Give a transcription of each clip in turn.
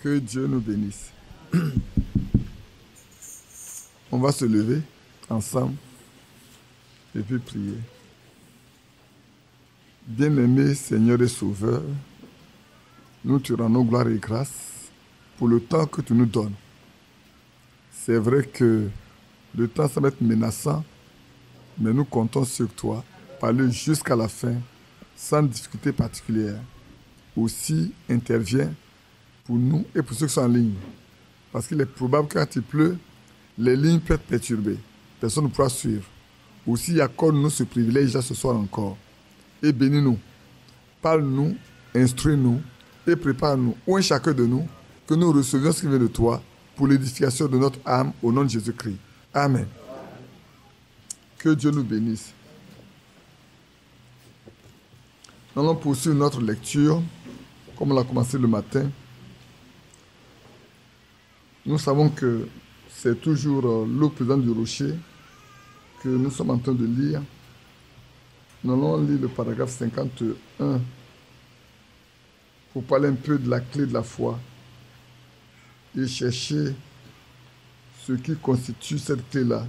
Que Dieu nous bénisse. On va se lever ensemble et puis prier. Bien-aimé Seigneur et Sauveur, nous te rendons gloire et grâce pour le temps que tu nous donnes. C'est vrai que le temps semble être menaçant, mais nous comptons sur toi pour aller jusqu'à la fin sans difficulté particulière. Aussi, interviens pour nous et pour ceux qui sont en ligne. Parce qu'il est probable que quand il pleut, les lignes peuvent être perturbées. Personne ne pourra suivre. Aussi, accorde-nous ce privilège ce soir encore. Et bénis-nous. Parle-nous, instruis-nous et prépare-nous, ou un chacun de nous, que nous recevions ce qui vient de toi pour l'édification de notre âme au nom de Jésus-Christ. Amen. Que Dieu nous bénisse. Nous allons poursuivre notre lecture, comme on l'a commencé le matin. Nous savons que c'est toujours l'eau présente du rocher que nous sommes en train de lire. Nous allons lire le paragraphe 51 pour parler un peu de la clé de la foi et chercher ce qui constitue cette clé-là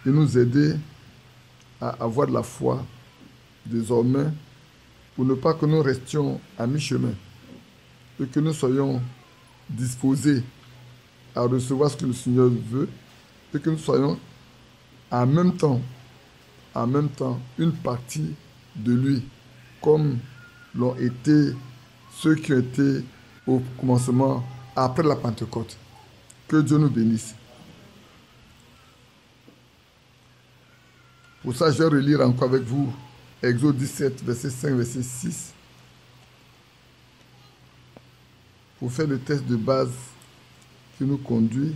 et nous aider à avoir de la foi désormais pour ne pas que nous restions à mi-chemin et que nous soyons disposés à recevoir ce que le Seigneur veut et que nous soyons en même temps une partie de lui, comme l'ont été ceux qui ont été au commencement après la Pentecôte. Que Dieu nous bénisse. Pour ça, je vais relire encore avec vous Exode 17, verset 5, verset 6, pour faire le test de base qui nous conduit.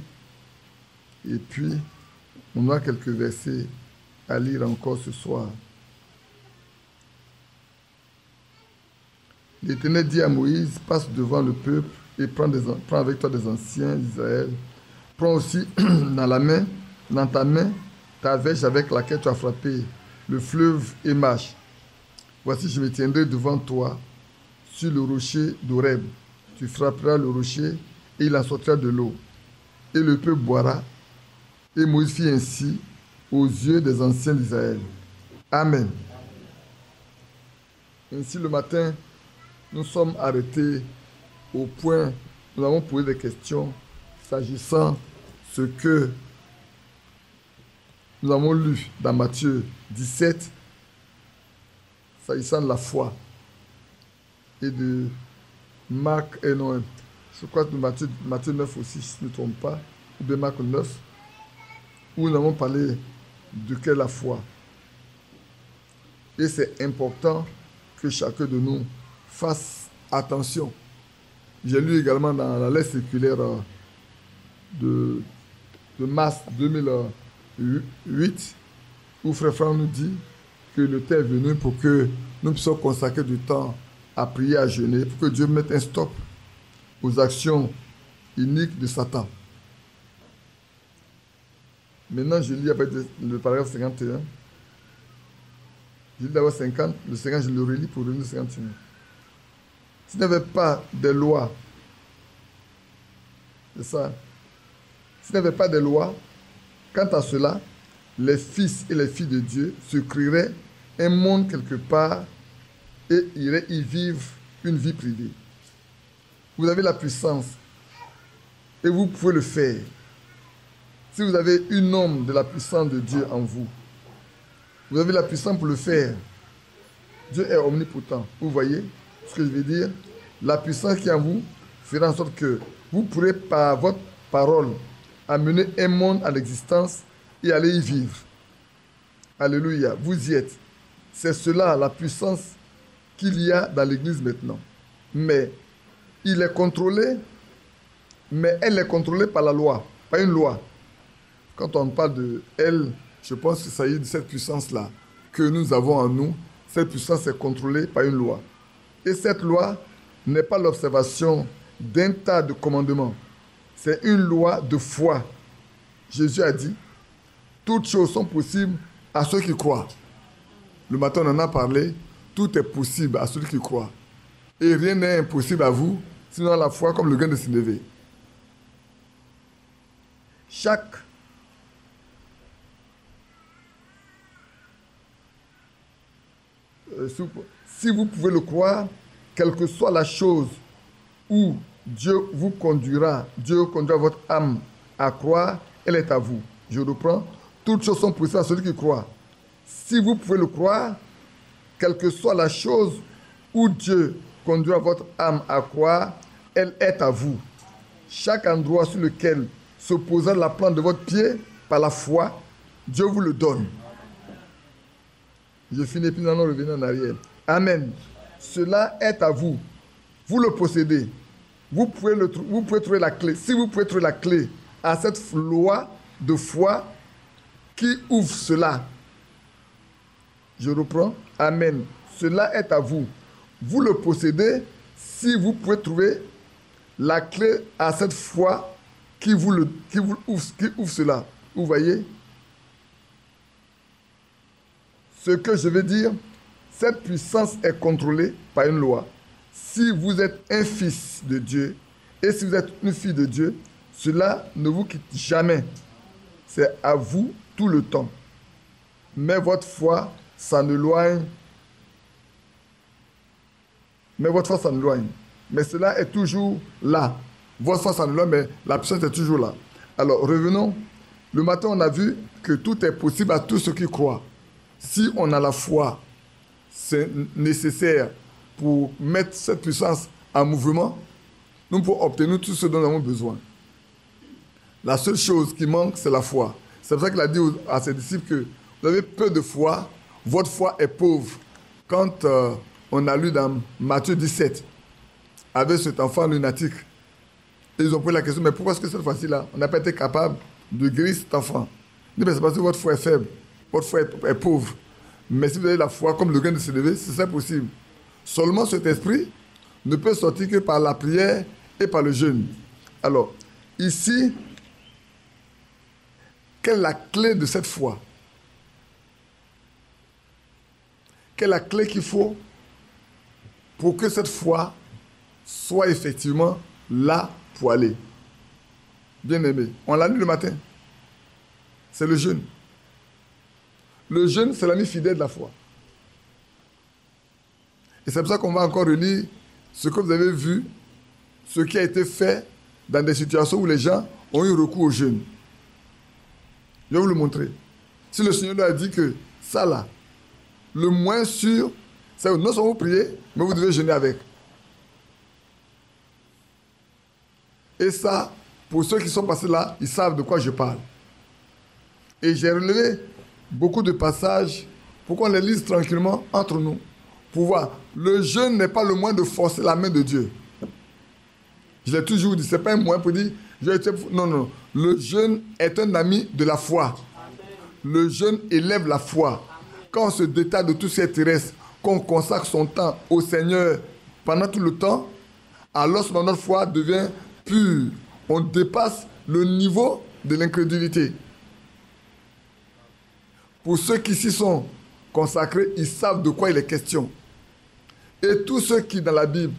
Et puis, on a quelques versets à lire encore ce soir. L'Éternel dit à Moïse, passe devant le peuple et prends avec toi des anciens d'Israël. Prends aussi dans ta main, ta verge avec laquelle tu as frappé le fleuve et marche. Voici, je me tiendrai devant toi sur le rocher d'Horeb. Tu frapperas le rocher et il en sortira de l'eau. Et le peuple boira. Et Moïse fit ainsi aux yeux des anciens d'Israël. Amen. Ainsi, le matin, nous sommes arrêtés au point, nous avons posé des questions s'agissant de ce que nous avons lu dans Matthieu 17, s'agissant de la foi, et de Marc et Noé. Je crois que Matthieu 9 aussi, si je ne me trompe pas, ou de Marc 9, où nous avons parlé de quelle est la foi. Et c'est important que chacun de nous fasse attention. J'ai lu également dans la lettre circulaire de mars 2008, où Frère Franck nous dit que le temps est venu pour que nous puissions consacrer du temps à prier, à jeûner, pour que Dieu mette un stop aux actions iniques de Satan. Maintenant, je lis avec le paragraphe 51. Je lis d'abord 50, le 50, je le relis pour relire le 51. S'il n'y avait pas de loi, c'est ça. S'il n'y avait pas de loi, quant à cela, les fils et les filles de Dieu se créeraient un monde quelque part et iraient y vivre une vie privée. Vous avez la puissance et vous pouvez le faire. Si vous avez une ombre de la puissance de Dieu en vous, vous avez la puissance pour le faire. Dieu est omnipotent. Vous voyez ce que je veux dire? La puissance qui est en vous fera en sorte que vous pourrez par votre parole amener un monde à l'existence et aller y vivre. Alléluia, vous y êtes. C'est cela la puissance qu'il y a dans l'Église maintenant. Mais il est contrôlé, mais elle est contrôlée par la loi, pas une loi. Quand on parle de elle, je pense qu'il s'agit de cette puissance-là que nous avons en nous. Cette puissance est contrôlée par une loi. Et cette loi n'est pas l'observation d'un tas de commandements. C'est une loi de foi. Jésus a dit, toutes choses sont possibles à ceux qui croient. Le matin, on en a parlé. Tout est possible à ceux qui croient. Et rien n'est impossible à vous sinon la foi comme le grain de sénévé. Si vous pouvez le croire, quelle que soit la chose où Dieu conduira votre âme à croire, elle est à vous. Je reprends, toutes choses sont possibles à celui qui croit. Si vous pouvez le croire, quelle que soit la chose où Dieu conduira votre âme à croire, elle est à vous. Chaque endroit sur lequel se posera la plante de votre pied par la foi, Dieu vous le donne. Je finis, puis nous allons revenir en arrière. Amen. Cela est à vous. Vous le possédez. Vous pouvez trouver la clé. Si vous pouvez trouver la clé à cette loi de foi qui ouvre cela. Je reprends. Amen. Cela est à vous. Vous le possédez si vous pouvez trouver la clé à cette foi qui ouvre cela. Vous voyez? Ce que je veux dire, cette puissance est contrôlée par une loi. Si vous êtes un fils de Dieu et si vous êtes une fille de Dieu, cela ne vous quitte jamais. C'est à vous tout le temps. Mais votre foi s'en éloigne. Mais cela est toujours là. Votre foi s'en éloigne, mais la puissance est toujours là. Alors, revenons. Le matin, on a vu que tout est possible à tous ceux qui croient. Si on a la foi, c'est nécessaire pour mettre cette puissance en mouvement, nous pouvons obtenir tout ce dont nous avons besoin. La seule chose qui manque, c'est la foi. C'est pour ça qu'il a dit à ses disciples que vous avez peu de foi, votre foi est pauvre. Quand on a lu dans Matthieu 17, avec cet enfant lunatique, et ils ont posé la question, mais pourquoi est-ce que cette fois-ci-là, on n'a pas été capable de guérir cet enfant? Il dit, mais c'est parce que votre foi est faible, votre foi est pauvre. Mais si vous avez la foi comme le grain de sénévé, c'est ça possible. Seulement cet esprit ne peut sortir que par la prière et par le jeûne. Alors, ici, quelle est la clé de cette foi? Quelle est la clé qu'il faut pour que cette foi soit effectivement là pour aller? Bien-aimé, on l'a lu le matin. C'est le jeûne. Le jeûne, c'est l'ami fidèle de la foi. Et c'est pour ça qu'on va encore relire ce que vous avez vu, ce qui a été fait dans des situations où les gens ont eu recours au jeûne. Je vais vous le montrer. Si le Seigneur leur a dit que ça là, le moins sûr, c'est que non seulement vous priez, mais vous devez jeûner avec. Et ça, pour ceux qui sont passés là, ils savent de quoi je parle. Et j'ai relevé beaucoup de passages pour qu'on les lise tranquillement entre nous. Pour voir, le jeûne n'est pas le moyen de forcer la main de Dieu. Je l'ai toujours dit, ce n'est pas un moyen pour dire, non. Le jeûne est un ami de la foi. Le jeûne élève la foi. Quand on se détache de tout ce qui est terrestre, qu'on consacre son temps au Seigneur pendant tout le temps, alors notre foi devient pure. On dépasse le niveau de l'incrédulité. Pour ceux qui s'y sont consacrés, ils savent de quoi il est question. Et tous ceux qui, dans la Bible,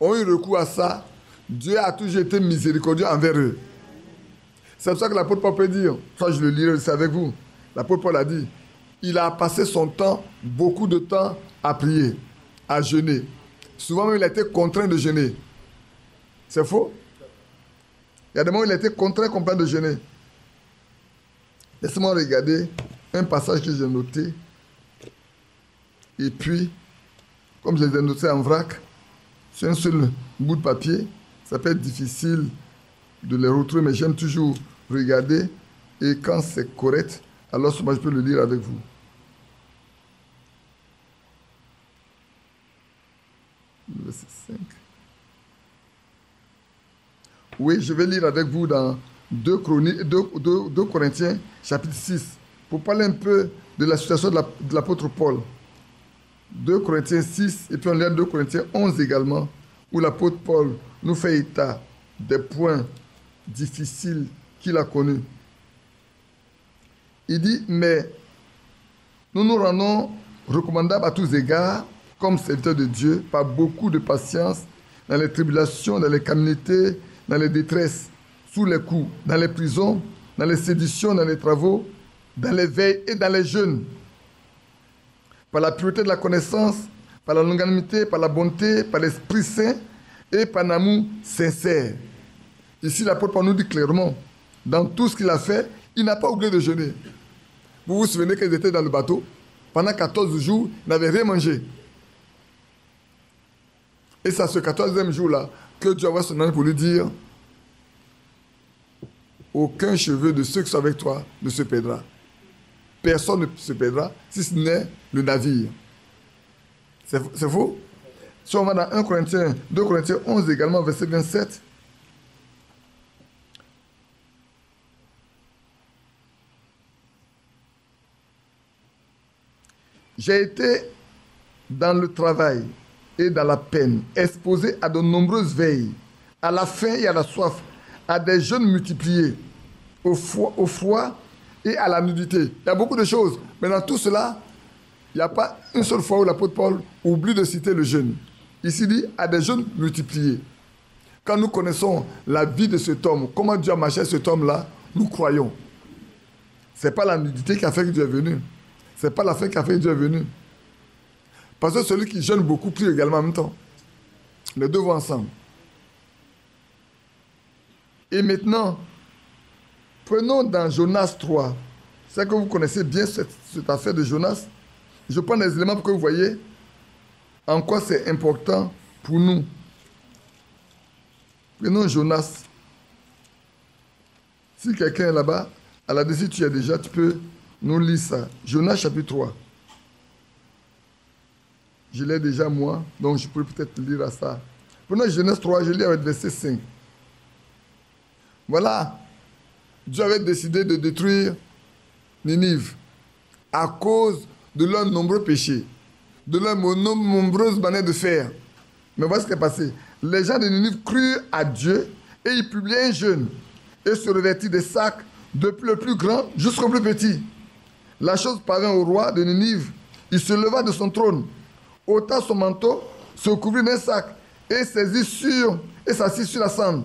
ont eu recours à ça, Dieu a toujours été miséricordieux envers eux. C'est pour ça que l'apôtre Paul peut dire, ça je le lirai aussi avec vous, l'apôtre Paul a dit, il a passé son temps, beaucoup de temps, à prier, à jeûner. Souvent même, il a été contraint de jeûner. C'est faux? Il y a des moments où il a été contraint complètement de jeûner. Laissez-moi regarder un passage que j'ai noté. Et puis, comme je les ai notés en vrac, sur un seul bout de papier, ça peut être difficile de les retrouver, mais j'aime toujours regarder. Et quand c'est correct, alors moi je peux le lire avec vous. Verset 5. Oui, je vais lire avec vous dans 2 Corinthiens, chapitre 6, pour parler un peu de la situation de l'apôtre Paul. 2 Corinthiens 6, et puis on lit 2 Corinthiens 11 également, où l'apôtre Paul nous fait état des points difficiles qu'il a connus. Il dit, mais nous nous rendons recommandables à tous égards, comme serviteurs de Dieu, par beaucoup de patience, dans les tribulations, dans les calamités, dans les détresses, sous les coups, dans les prisons, dans les séditions, dans les travaux, dans les veilles et dans les jeûnes, par la pureté de la connaissance, par la longanimité, par la bonté, par l'Esprit Saint et par l'amour sincère. Ici, l'apôtre Paul nous dit clairement, dans tout ce qu'il a fait, il n'a pas oublié de jeûner. Vous vous souvenez qu'ils étaient dans le bateau, pendant 14 jours, ils n'avaient rien mangé. Et c'est à ce 14e jour-là que Dieu envoie son ange pour lui dire, aucun cheveu de ceux qui sont avec toi ne se perdra. Personne ne se perdra, si ce n'est le navire. C'est faux? Si on va dans 2 Corinthiens 11 également, verset 27. J'ai été dans le travail et dans la peine, exposé à de nombreuses veilles, à la faim et à la soif, à des jeûnes multipliés, au froid et à la nudité. Il y a beaucoup de choses, mais dans tout cela, il n'y a pas une seule fois où l'apôtre Paul oublie de citer le jeûne. Ici dit, à des jeûnes multipliés. Quand nous connaissons la vie de cet homme, comment Dieu a marché cet homme-là, nous croyons. Ce n'est pas la nudité qui a fait que Dieu est venu. Ce n'est pas la faim qui a fait que Dieu est venu. Parce que celui qui jeûne beaucoup prie également en même temps. Les deux vont ensemble. Et maintenant, prenons dans Jonas 3. C'est que vous connaissez bien cette affaire de Jonas. Je prends des éléments pour que vous voyez en quoi c'est important pour nous. Prenons Jonas. Si quelqu'un est là-bas, à la dessus tu y es déjà, tu peux nous lire ça. Jonas chapitre 3. Je l'ai déjà moi, donc je pourrais peut-être lire à ça. Prenons Genèse 3, je lis avec verset 5. Voilà, Dieu avait décidé de détruire Ninive à cause de leurs nombreux péchés, de leurs nombreuses manières de faire. Mais voilà ce qui est passé. Les gens de Ninive crurent à Dieu et ils publiaient un jeûne et se revêtirent des sacs depuis le plus grand jusqu'au plus petit. La chose parvint au roi de Ninive. Il se leva de son trône, ôta son manteau, se couvrit d'un sac et s'assit sur la cendre.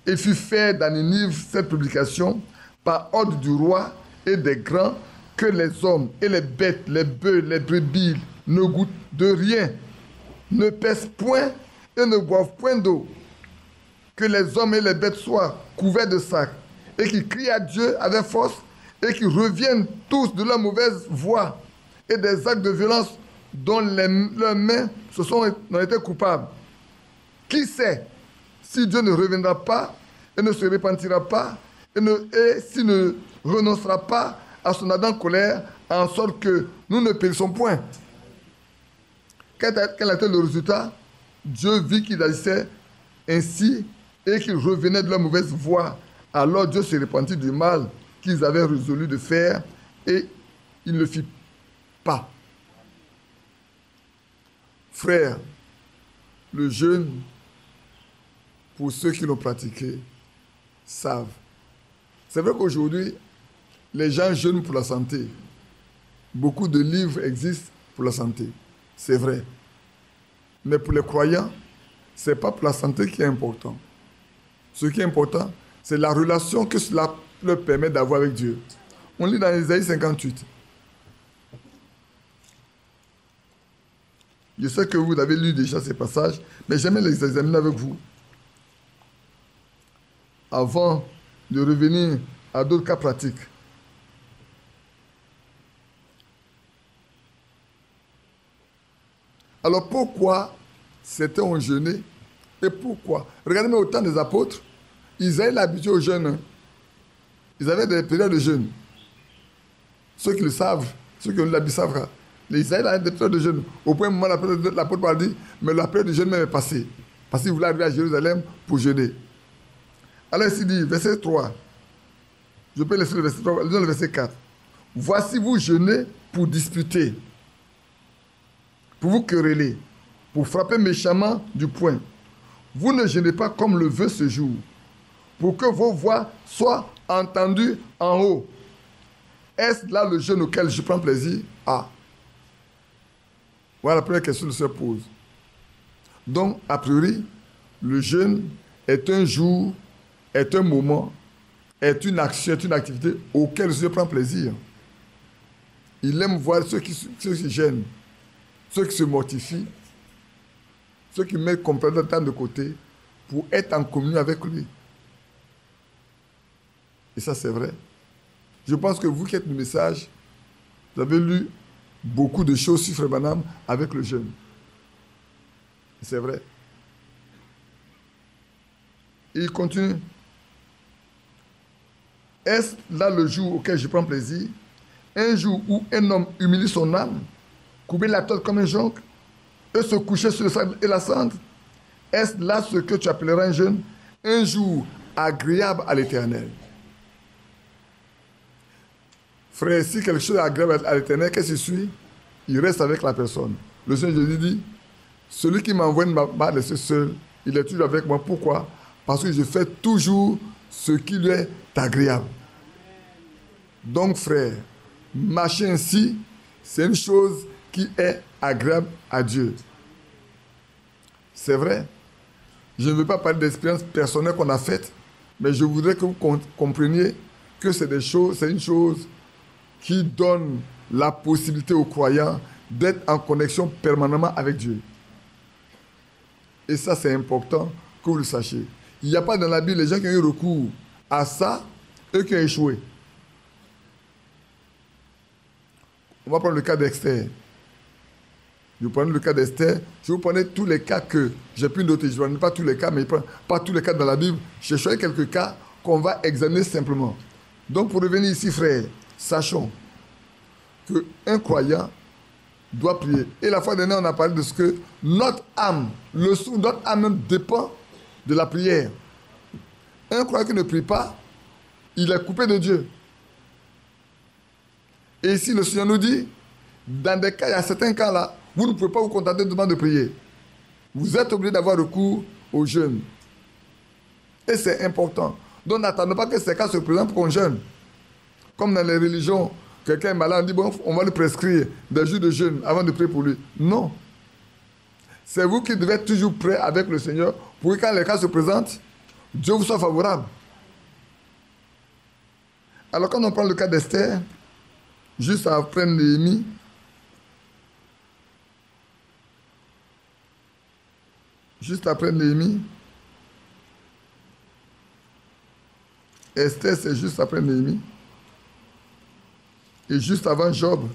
Et fit faire dans Ninive cette publication par ordre du roi et des grands que les hommes et les bêtes, les bœufs, les brebis ne goûtent de rien, ne pèsent point et ne boivent point d'eau. Que les hommes et les bêtes soient couverts de sacs et qu'ils crient à Dieu avec force et qu'ils reviennent tous de leur mauvaise voie et des actes de violence dont leurs mains n'ont été coupables. Qui sait si Dieu ne reviendra pas et ne se repentira pas et s'il ne renoncera pas à son ardente colère en sorte que nous ne périssons point. Quel a été le résultat? Dieu vit qu'ils agissaient ainsi et qu'ils revenaient de leur mauvaise voie. Alors Dieu se repentit du mal qu'ils avaient résolu de faire et il ne le fit pas. Frères, le jeûne, pour ceux qui l'ont pratiqué, savent. C'est vrai qu'aujourd'hui, les gens jeûnent pour la santé. Beaucoup de livres existent pour la santé. C'est vrai. Mais pour les croyants, ce n'est pas pour la santé qui est important. Ce qui est important, c'est la relation que cela leur permet d'avoir avec Dieu. On lit dans Ésaïe 58. Je sais que vous avez lu déjà ces passages, mais j'aimerais les examiner avec vous. Avant de revenir à d'autres cas pratiques. Alors pourquoi certains ont jeûné et pourquoi? Regardez au temps des apôtres, ils avaient l'habitude au jeûne. Hein. Ils avaient des périodes de jeûne. Ceux qui le savent, ceux qui ont l'habitude savent. Les Israéliens avaient des périodes de jeûne. Au point où l'apôtre Paul dit, mais la période de jeûne même est passée. Parce qu'il voulait arriver à Jérusalem pour jeûner. Alors ici dit, verset 3. Je peux laisser le verset 3, le verset 4. Voici vous jeûnez pour disputer, pour vous quereller, pour frapper méchamment du poing. Vous ne jeûnez pas comme le veut ce jour, pour que vos voix soient entendues en haut. Est-ce là le jeûne auquel je prends plaisir? Ah. Voilà la première question que se pose. Donc, a priori, le jeûne est un jour, est un moment, est une action, est une activité auquel Dieu prend plaisir. Il aime voir ceux qui gênent, ceux qui se mortifient, ceux qui mettent complètement le temps de côté pour être en communion avec lui. Et ça, c'est vrai. Je pense que vous qui êtes du message, vous avez lu beaucoup de choses sur Frère Branham avec le jeûne. C'est vrai. Et il continue. Est-ce là le jour auquel je prends plaisir? Un jour où un homme humilie son âme, couper la tête comme un jonc, et se coucher sur le sable et la cendre? Est-ce là ce que tu appelleras un jeûne? Un jour agréable à l'Éternel. Frère, si quelque chose est agréable à l'Éternel, qu'est-ce qu'il suit? Il reste avec la personne. Le Seigneur Jésus dit, celui qui m'envoie ne m'a pas laissé seul, il est toujours avec moi. Pourquoi? Parce que je fais toujours ce qui lui est agréable. Donc, frère, marcher ainsi, c'est une chose qui est agréable à Dieu. C'est vrai. Je ne veux pas parler d'expérience personnelle qu'on a faite, mais je voudrais que vous compreniez que c'est une chose qui donne la possibilité aux croyants d'être en connexion permanemment avec Dieu. Et ça, c'est important que vous le sachiez. Il n'y a pas dans la Bible les gens qui ont eu recours à ça et qui ont échoué. On va prendre le cas d'Esther. Je prends le cas d'Esther. Je vous prenais tous les cas que j'ai pu noter. Je ne prends pas tous les cas, mais pas tous les cas dans la Bible. J'ai choisi quelques cas qu'on va examiner simplement. Donc, pour revenir ici, frère, sachons qu'un croyant doit prier. Et la fois dernière, on a parlé de ce que notre âme, notre âme dépend de la prière. Un croyant qui ne prie pas, il est coupé de Dieu. Et ici, le Seigneur nous dit, dans des cas, il y a certains cas là, vous ne pouvez pas vous contenter de demander de prier. Vous êtes obligé d'avoir recours au jeûne. Et c'est important. Donc n'attendez pas que ces cas se présentent pour qu'on jeûne. Comme dans les religions, quelqu'un est malade, on dit, bon, on va lui prescrire des jours de jeûne avant de prier pour lui. Non. C'est vous qui devez être toujours prêt avec le Seigneur pour que quand les cas se présentent, Dieu vous soit favorable. Alors quand on prend le cas d'Esther, juste après Néhémie, Esther, c'est juste après Néhémie. Et juste avant Job.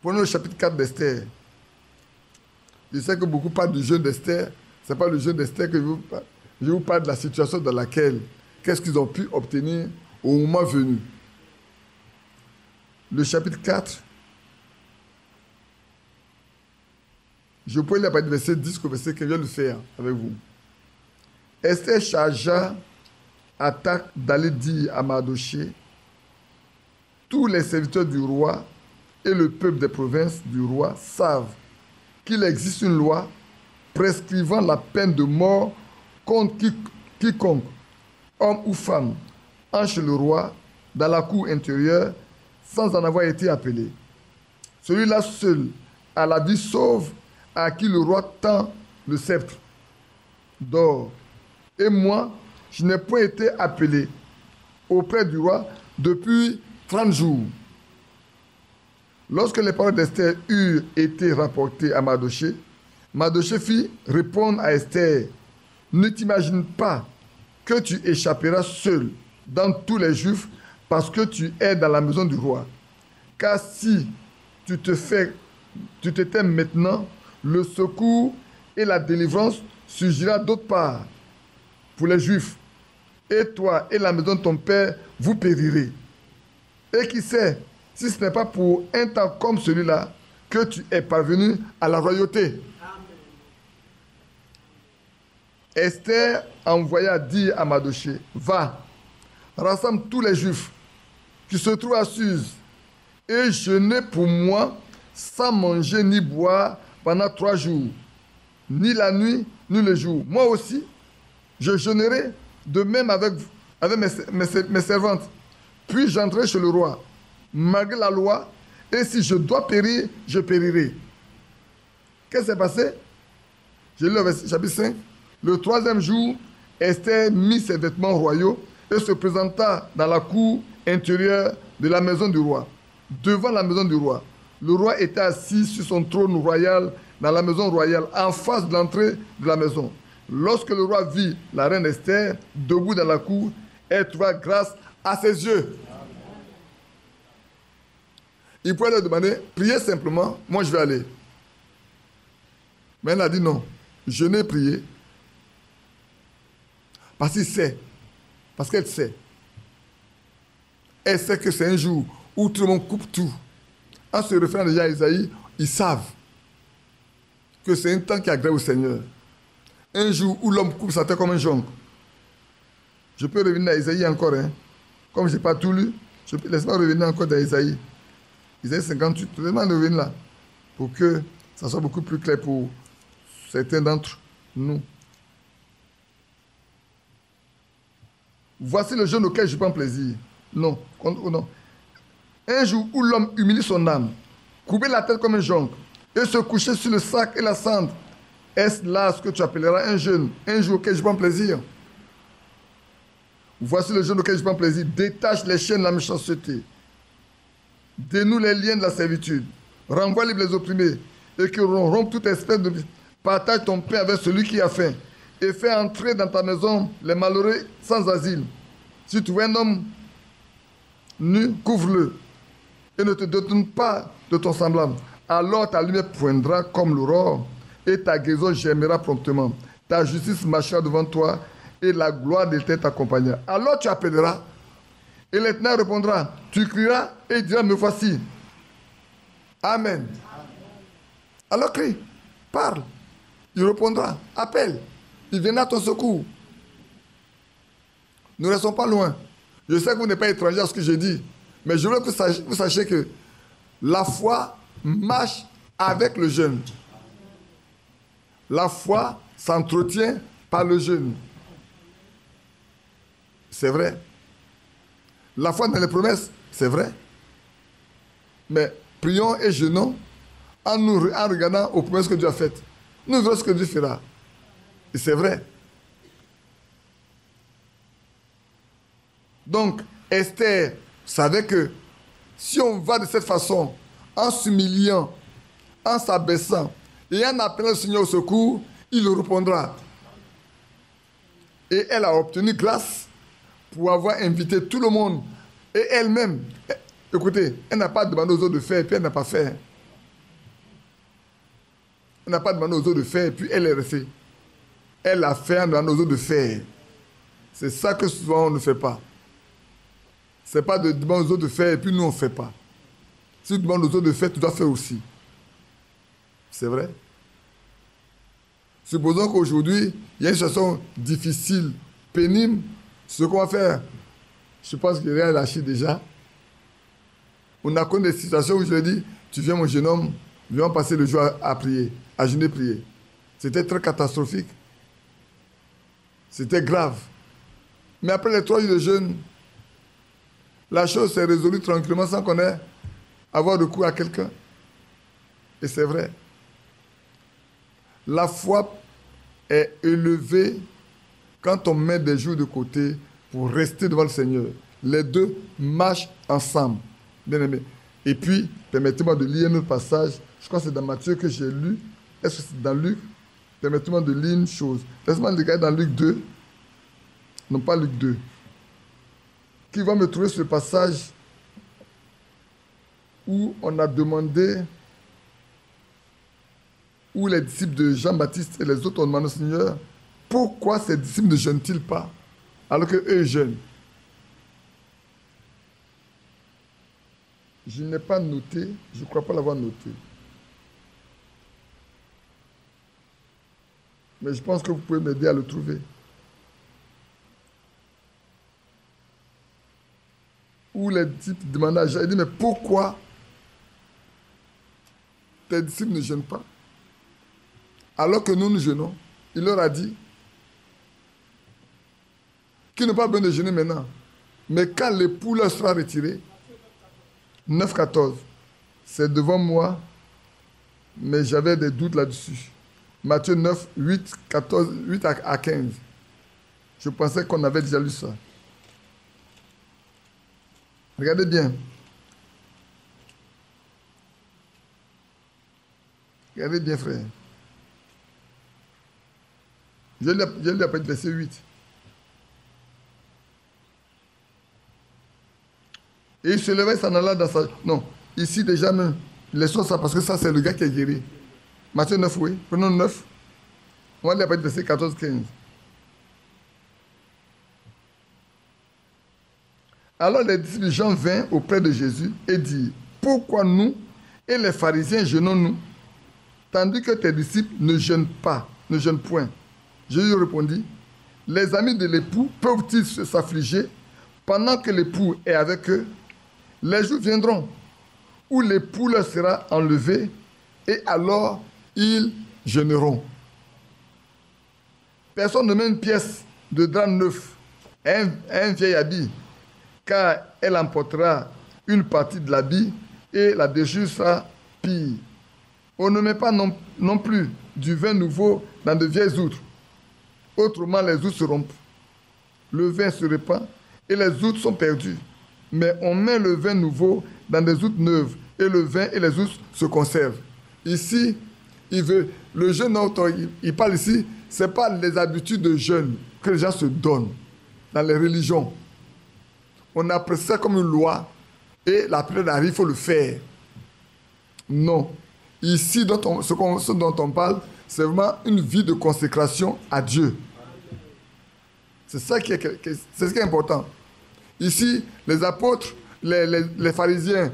Prenons le chapitre 4 d'Esther. Je sais que beaucoup parlent du jeûne d'Esther. Ce n'est pas le jeûne d'Esther que je vous parle de la situation dans laquelle, qu'est-ce qu'ils ont pu obtenir au moment venu. Le chapitre 4, je peux lire à partir du verset 10 au verset 15, je vais le faire avec vous. Esther chargea Hathach d'aller dire à Mardochée, tous les serviteurs du roi et le peuple des provinces du roi savent qu'il existe une loi prescrivant la peine de mort contre quiconque, homme ou femme, entre chez le roi dans la cour intérieure sans en avoir été appelé. Celui-là seul a la vie sauve à qui le roi tend le sceptre d'or. Et moi, je n'ai point été appelé auprès du roi depuis 30 jours. Lorsque les paroles d'Esther eurent été rapportées à Mardochée, Mardochée fit répondre à Esther, « Ne t'imagine pas que tu échapperas seul dans tous les Juifs parce que tu es dans la maison du roi. Car si tu t'étais maintenant, le secours et la délivrance surgira d'autre part pour les Juifs. Et toi et la maison de ton père, vous périrez. Et qui sait, si ce n'est pas pour un temps comme celui-là que tu es parvenu à la royauté. » Esther envoya dire à Mardochée, « Va, rassemble tous les Juifs qui se trouvent à Suse et jeûnez pour moi sans manger ni boire pendant 3 jours, ni la nuit, ni le jour. Moi aussi, je jeûnerai de même avec mes servantes. Puis j'entrerai chez le roi. Malgré la loi Et si je dois périr, je périrai. Qu'est-ce qui s'est passé? J'ai lu le chapitre 5. Le troisième jour, Esther mit ses vêtements royaux et se présenta dans la cour intérieure de la maison du roi. Devant la maison du roi, le roi était assis sur son trône royal dans la maison royale, en face de l'entrée de la maison. Lorsque le roi vit la reine Esther debout dans la cour, elle trouva grâce à ses yeux. Il pouvait leur demander, priez simplement, moi je vais aller. Mais elle a dit non, je n'ai prié. Parce qu'il sait, parce qu'elle sait. Elle sait que c'est un jour où tout le monde coupe tout. En se référant déjà à Isaïe, ils savent que c'est un temps qui agrée au Seigneur. Un jour où l'homme coupe sa tête comme un jonc. Je peux revenir à Isaïe encore, hein. Comme je n'ai pas tout lu, laisse-moi revenir encore dans Isaïe. Isaïe 58, laisse-moi revenir là, pour que ça soit beaucoup plus clair pour certains d'entre nous. Voici le jeûne auquel je prends plaisir. Non, non. Un jour où l'homme humilie son âme, couper la tête comme un jonc, et se coucher sur le sac et la cendre, est-ce là ce que tu appelleras un jeûne, un jour auquel je prends plaisir? Voici le jeûne auquel je prends plaisir. Détache les chaînes de la méchanceté. Dénoue les liens de la servitude. Renvoie libre les opprimés. Et que rompe toute espèce de... Partage ton pain avec celui qui a faim. Et fais entrer dans ta maison les malheureux sans asile. Si tu vois un homme nu, couvre-le. Et ne te détourne pas de ton semblable. Alors ta lumière poindra comme l'aurore. Et ta guérison germera promptement. Ta justice marchera devant toi. Et la gloire de l'Éternel t'accompagnera. Alors tu appelleras. Et l'Éternel répondra. Tu crieras et il dira, me voici. Amen. Alors crie. Parle. Il répondra. Appelle. Il viendra à ton secours. Nous ne restons pas loin. Je sais que vous n'êtes pas étranger à ce que je dis. Mais je veux que vous sachiez que la foi marche avec le jeûne. La foi s'entretient par le jeûne. C'est vrai. La foi dans les promesses, c'est vrai. Mais prions et jeûnons en regardant aux promesses que Dieu a faites. Nous verrons ce que Dieu fera. Et c'est vrai. Donc, Esther savait que si on va de cette façon, en s'humiliant, en s'abaissant et en appelant le Seigneur au secours, il répondra. Et elle a obtenu grâce pour avoir invité tout le monde. Et elle-même, écoutez, elle n'a pas demandé aux autres de faire et puis elle n'a pas fait. Elle n'a pas demandé aux autres de faire et puis elle est restée. Elle a fait en demandant aux autres de faire. C'est ça que souvent on ne fait pas. Ce n'est pas de demander aux autres de faire et puis nous on ne fait pas. Si tu demandes aux autres de faire, tu dois faire aussi. C'est vrai. Supposons qu'aujourd'hui, il y a une situation difficile, pénible. Ce qu'on va faire, je pense qu'il y a lâché déjà. On a connu des situations où je lui ai dit, tu viens mon jeune homme, viens passer le jour à prier, à jeûner prier. C'était très catastrophique. C'était grave. Mais après les 3 jours de jeûne, la chose s'est résolue tranquillement sans qu'on ait avoir recours à quelqu'un. Et c'est vrai. La foi est élevée quand on met des jours de côté pour rester devant le Seigneur. Les deux marchent ensemble. Bien aimé. Et puis, permettez-moi de lire un autre passage. Je crois que c'est dans Matthieu que j'ai lu. Est-ce que c'est dans Luc? Permettez-moi de lire une chose. Laisse-moi le regarder dans Luc 2. Non, pas Luc 2. Qui va me trouver ce passage où on a demandé, où les disciples de Jean-Baptiste et les autres ont demandé au Seigneur, pourquoi ces disciples ne jeûnent-ils pas alors qu'eux jeûnent? Je n'ai pas noté, je ne crois pas l'avoir noté. Mais je pense que vous pouvez m'aider à le trouver. Où les disciples demandaient à Jean, il dit, mais pourquoi tes disciples ne jeûnent pas alors que nous jeûnons? Il leur a dit qu'ils n'ont pas besoin de jeûner maintenant. Mais quand l'époux leur sera retiré, 9, 14. C'est devant moi, mais j'avais des doutes là-dessus. Matthieu 9, 8, 14, 8 à 15. Je pensais qu'on avait déjà lu ça. Regardez bien. Regardez bien, frère. Je lis après le verset 8. Et il se levait, s'en alla dans sa... Non, ici déjà même, laissons ça parce que ça c'est le gars qui est guéri. Matthieu 9, oui. Prenons 9. On va lire après le verset 14-15. Alors les disciples de Jean vinrent auprès de Jésus et dirent, pourquoi nous et les pharisiens jeûnons-nous, tandis que tes disciples ne jeûnent pas, ne jeûnent point? Jésus répondit, les amis de l'époux peuvent-ils s'affliger pendant que l'époux est avec eux? Les jours viendront où l'époux leur sera enlevé et alors ils jeûneront. Personne ne met une pièce de drap neuf à un vieil habit, car elle emportera une partie de l'habit et la déchirure sera pire. On ne met pas non plus du vin nouveau dans de vieilles outres. Autrement, les outres se rompent. Le vin se répand et les outres sont perdues. Mais on met le vin nouveau dans des outres neuves et le vin et les outres se conservent. Ici, le jeûne dont il parle ici, ce n'est pas les habitudes de jeûne que les gens se donnent dans les religions. On apprécie ça comme une loi et la période arrive, il faut le faire. Non. Ici, ce dont on parle, c'est vraiment une vie de consécration à Dieu. C'est ça qui est important. Ici, les apôtres, les pharisiens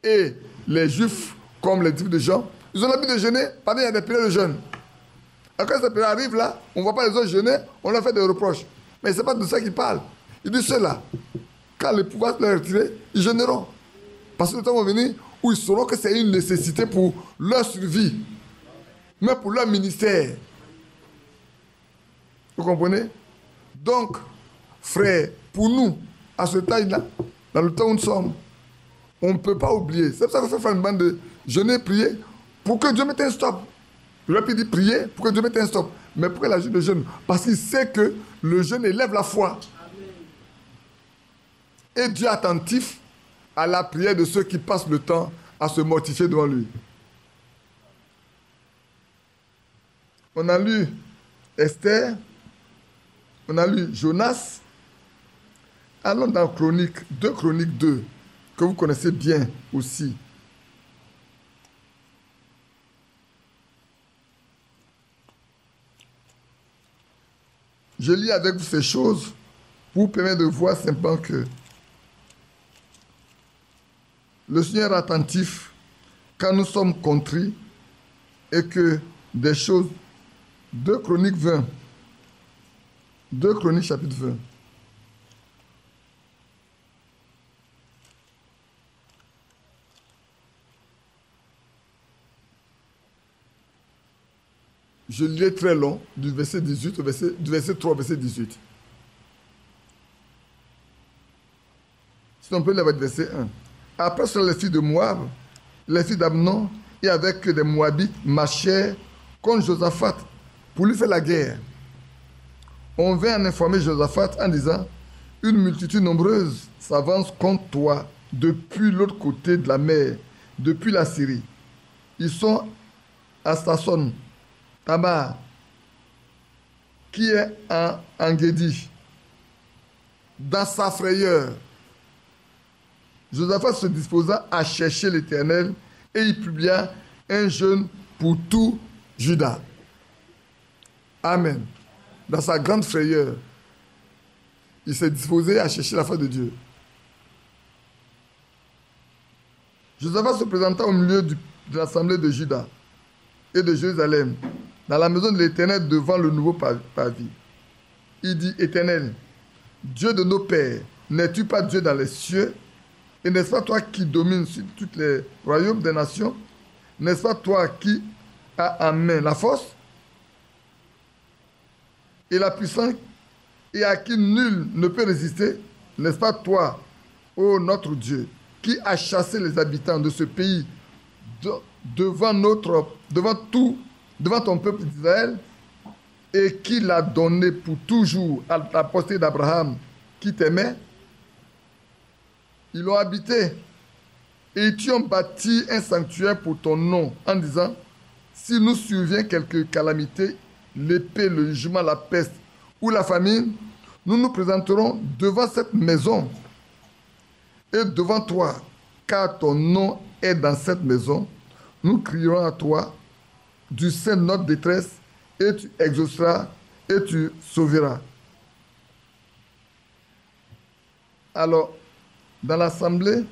et les juifs, comme les disciples de Jean, ils ont l'habitude de jeûner pendant qu'il y a des périodes de jeûne. Quand cette période arrive là, on ne voit pas les autres jeûner, on leur fait des reproches. Mais ce n'est pas de ça qu'ils parlent. Ils disent ceux-là, quand le pouvoir leur retirer, ils jeûneront. Parce que le temps va venir où ils sauront que c'est une nécessité pour leur survie, mais pour leur ministère. Vous comprenez? Donc, frères, pour nous, à ce temps-là, dans le temps où nous sommes, on ne peut pas oublier. C'est pour ça qu'il faut faire une bande de jeûner, prier, pour que Dieu mette un stop. Je leur dit prier pour que Dieu mette un stop. Mais pourquoi la le jeûne? Parce qu'il sait que le jeûne élève la foi. Et Dieu est attentif à la prière de ceux qui passent le temps à se mortifier devant lui. On a lu Esther, on a lu Jonas. Allons dans Chronique 2, que vous connaissez bien aussi. Je lis avec vous ces choses pour vous permettre de voir simplement que le Seigneur est attentif quand nous sommes contrits et que des choses... 2 Chroniques 20. 2 Chroniques chapitre 20. Je lirai très long, du verset 18 du verset 3 au verset 18. Si on peut lire avec verset 1. Après cela, les filles de Moab, les filles d'Amnon, et avec des Moabites, marchèrent contre Josaphat pour lui faire la guerre. On vint en informer Josaphat en disant, une multitude nombreuse s'avance contre toi depuis l'autre côté de la mer, depuis la Syrie. Ils sont à Sasson, Tamar, qui est en Engedi, dans sa frayeur. Josaphat se disposa à chercher l'Éternel et il publia un jeûne pour tout Juda. Amen. Dans sa grande frayeur, il s'est disposé à chercher la face de Dieu. Josaphat se présenta au milieu de l'assemblée de Juda et de Jérusalem, dans la maison de l'Éternel devant le nouveau pavis. Il dit, Éternel, Dieu de nos pères, n'es-tu pas Dieu dans les cieux? Et n'est-ce pas toi qui domines sur tous les royaumes des nations? N'est-ce pas toi qui as en main la force et la puissance et à qui nul ne peut résister? N'est-ce pas toi, ô notre Dieu, qui as chassé les habitants de ce pays devant ton peuple d'Israël, et qu'il a donné pour toujours à la postérité d'Abraham qui t'aimait, ils l'ont habité. Et ils ont bâti un sanctuaire pour ton nom, en disant, si nous survient quelque calamité, l'épée, le jugement, la peste ou la famine, nous nous présenterons devant cette maison et devant toi, car ton nom est dans cette maison. Nous crierons à toi du sein de notre détresse, et tu exauceras et tu sauveras. Alors, dans l'assemblée, il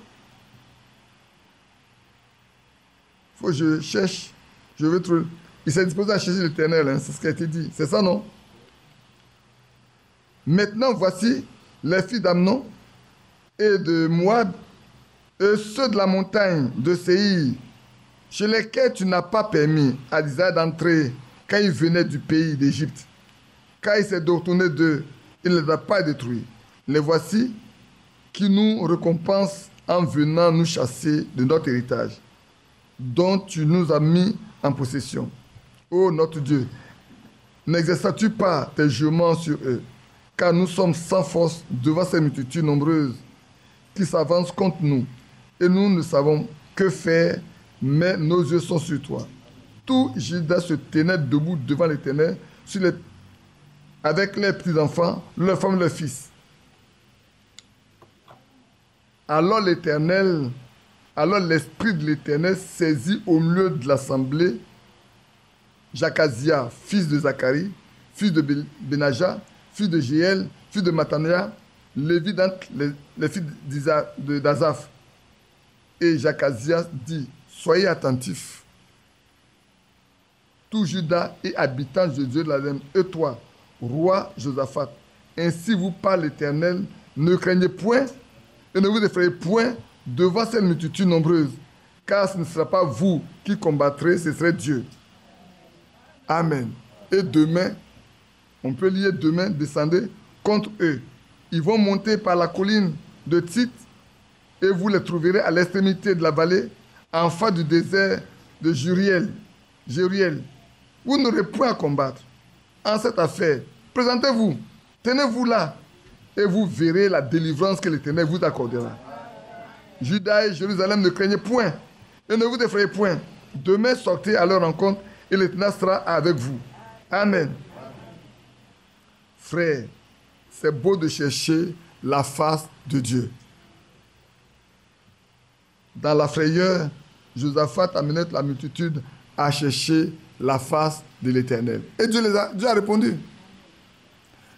faut que je cherche, je veux trouver. Il s'est disposé à chercher l'Éternel, hein, c'est ce qui a été dit. C'est ça, non? Maintenant, voici les filles d'Amnon et de Moab et ceux de la montagne de Séhir, chez lesquels tu n'as pas permis à Israël d'entrer quand il venait du pays d'Égypte. Quand il s'est détourné d'eux, il ne les a pas détruits. Les voici qui nous récompensent en venant nous chasser de notre héritage, dont tu nous as mis en possession. Ô notre Dieu, n'exerces-tu pas tes jugements sur eux, car nous sommes sans force devant ces multitudes nombreuses qui s'avancent contre nous, et nous ne savons que faire, mais nos yeux sont sur toi. Tout Juda se tenait debout devant l'Éternel, avec les petits-enfants, leurs femmes, leurs fils. Alors l'Esprit de l'Éternel saisit au milieu de l'assemblée Jacazia, fils de Zacharie, fils de Benaja, fils de Jéel, fils de Matania, Lévi d'entre les fils d'Azaph. Et Jacazia dit, soyez attentifs, tout Juda et habitants de Jérusalem, et toi, roi Josaphat, ainsi vous parle l'Éternel, ne craignez point et ne vous effrayez point devant cette multitude nombreuse, car ce ne sera pas vous qui combattrez, ce serait Dieu. Amen. Et demain, on peut lire demain, descendez contre eux. Ils vont monter par la colline de Tit, et vous les trouverez à l'extrémité de la vallée, en face du désert de Jériel. Vous n'aurez point à combattre en cette affaire. Présentez-vous, tenez-vous là, et vous verrez la délivrance que l'Éternel vous accordera. Juda et Jérusalem, ne craignez point, et ne vous effrayez point. Demain, sortez à leur rencontre, et l'Éternel sera avec vous. Amen. Frères, c'est beau de chercher la face de Dieu. Dans la frayeur, Josaphat amenait la multitude à chercher la face de l'Éternel. Et Dieu a répondu.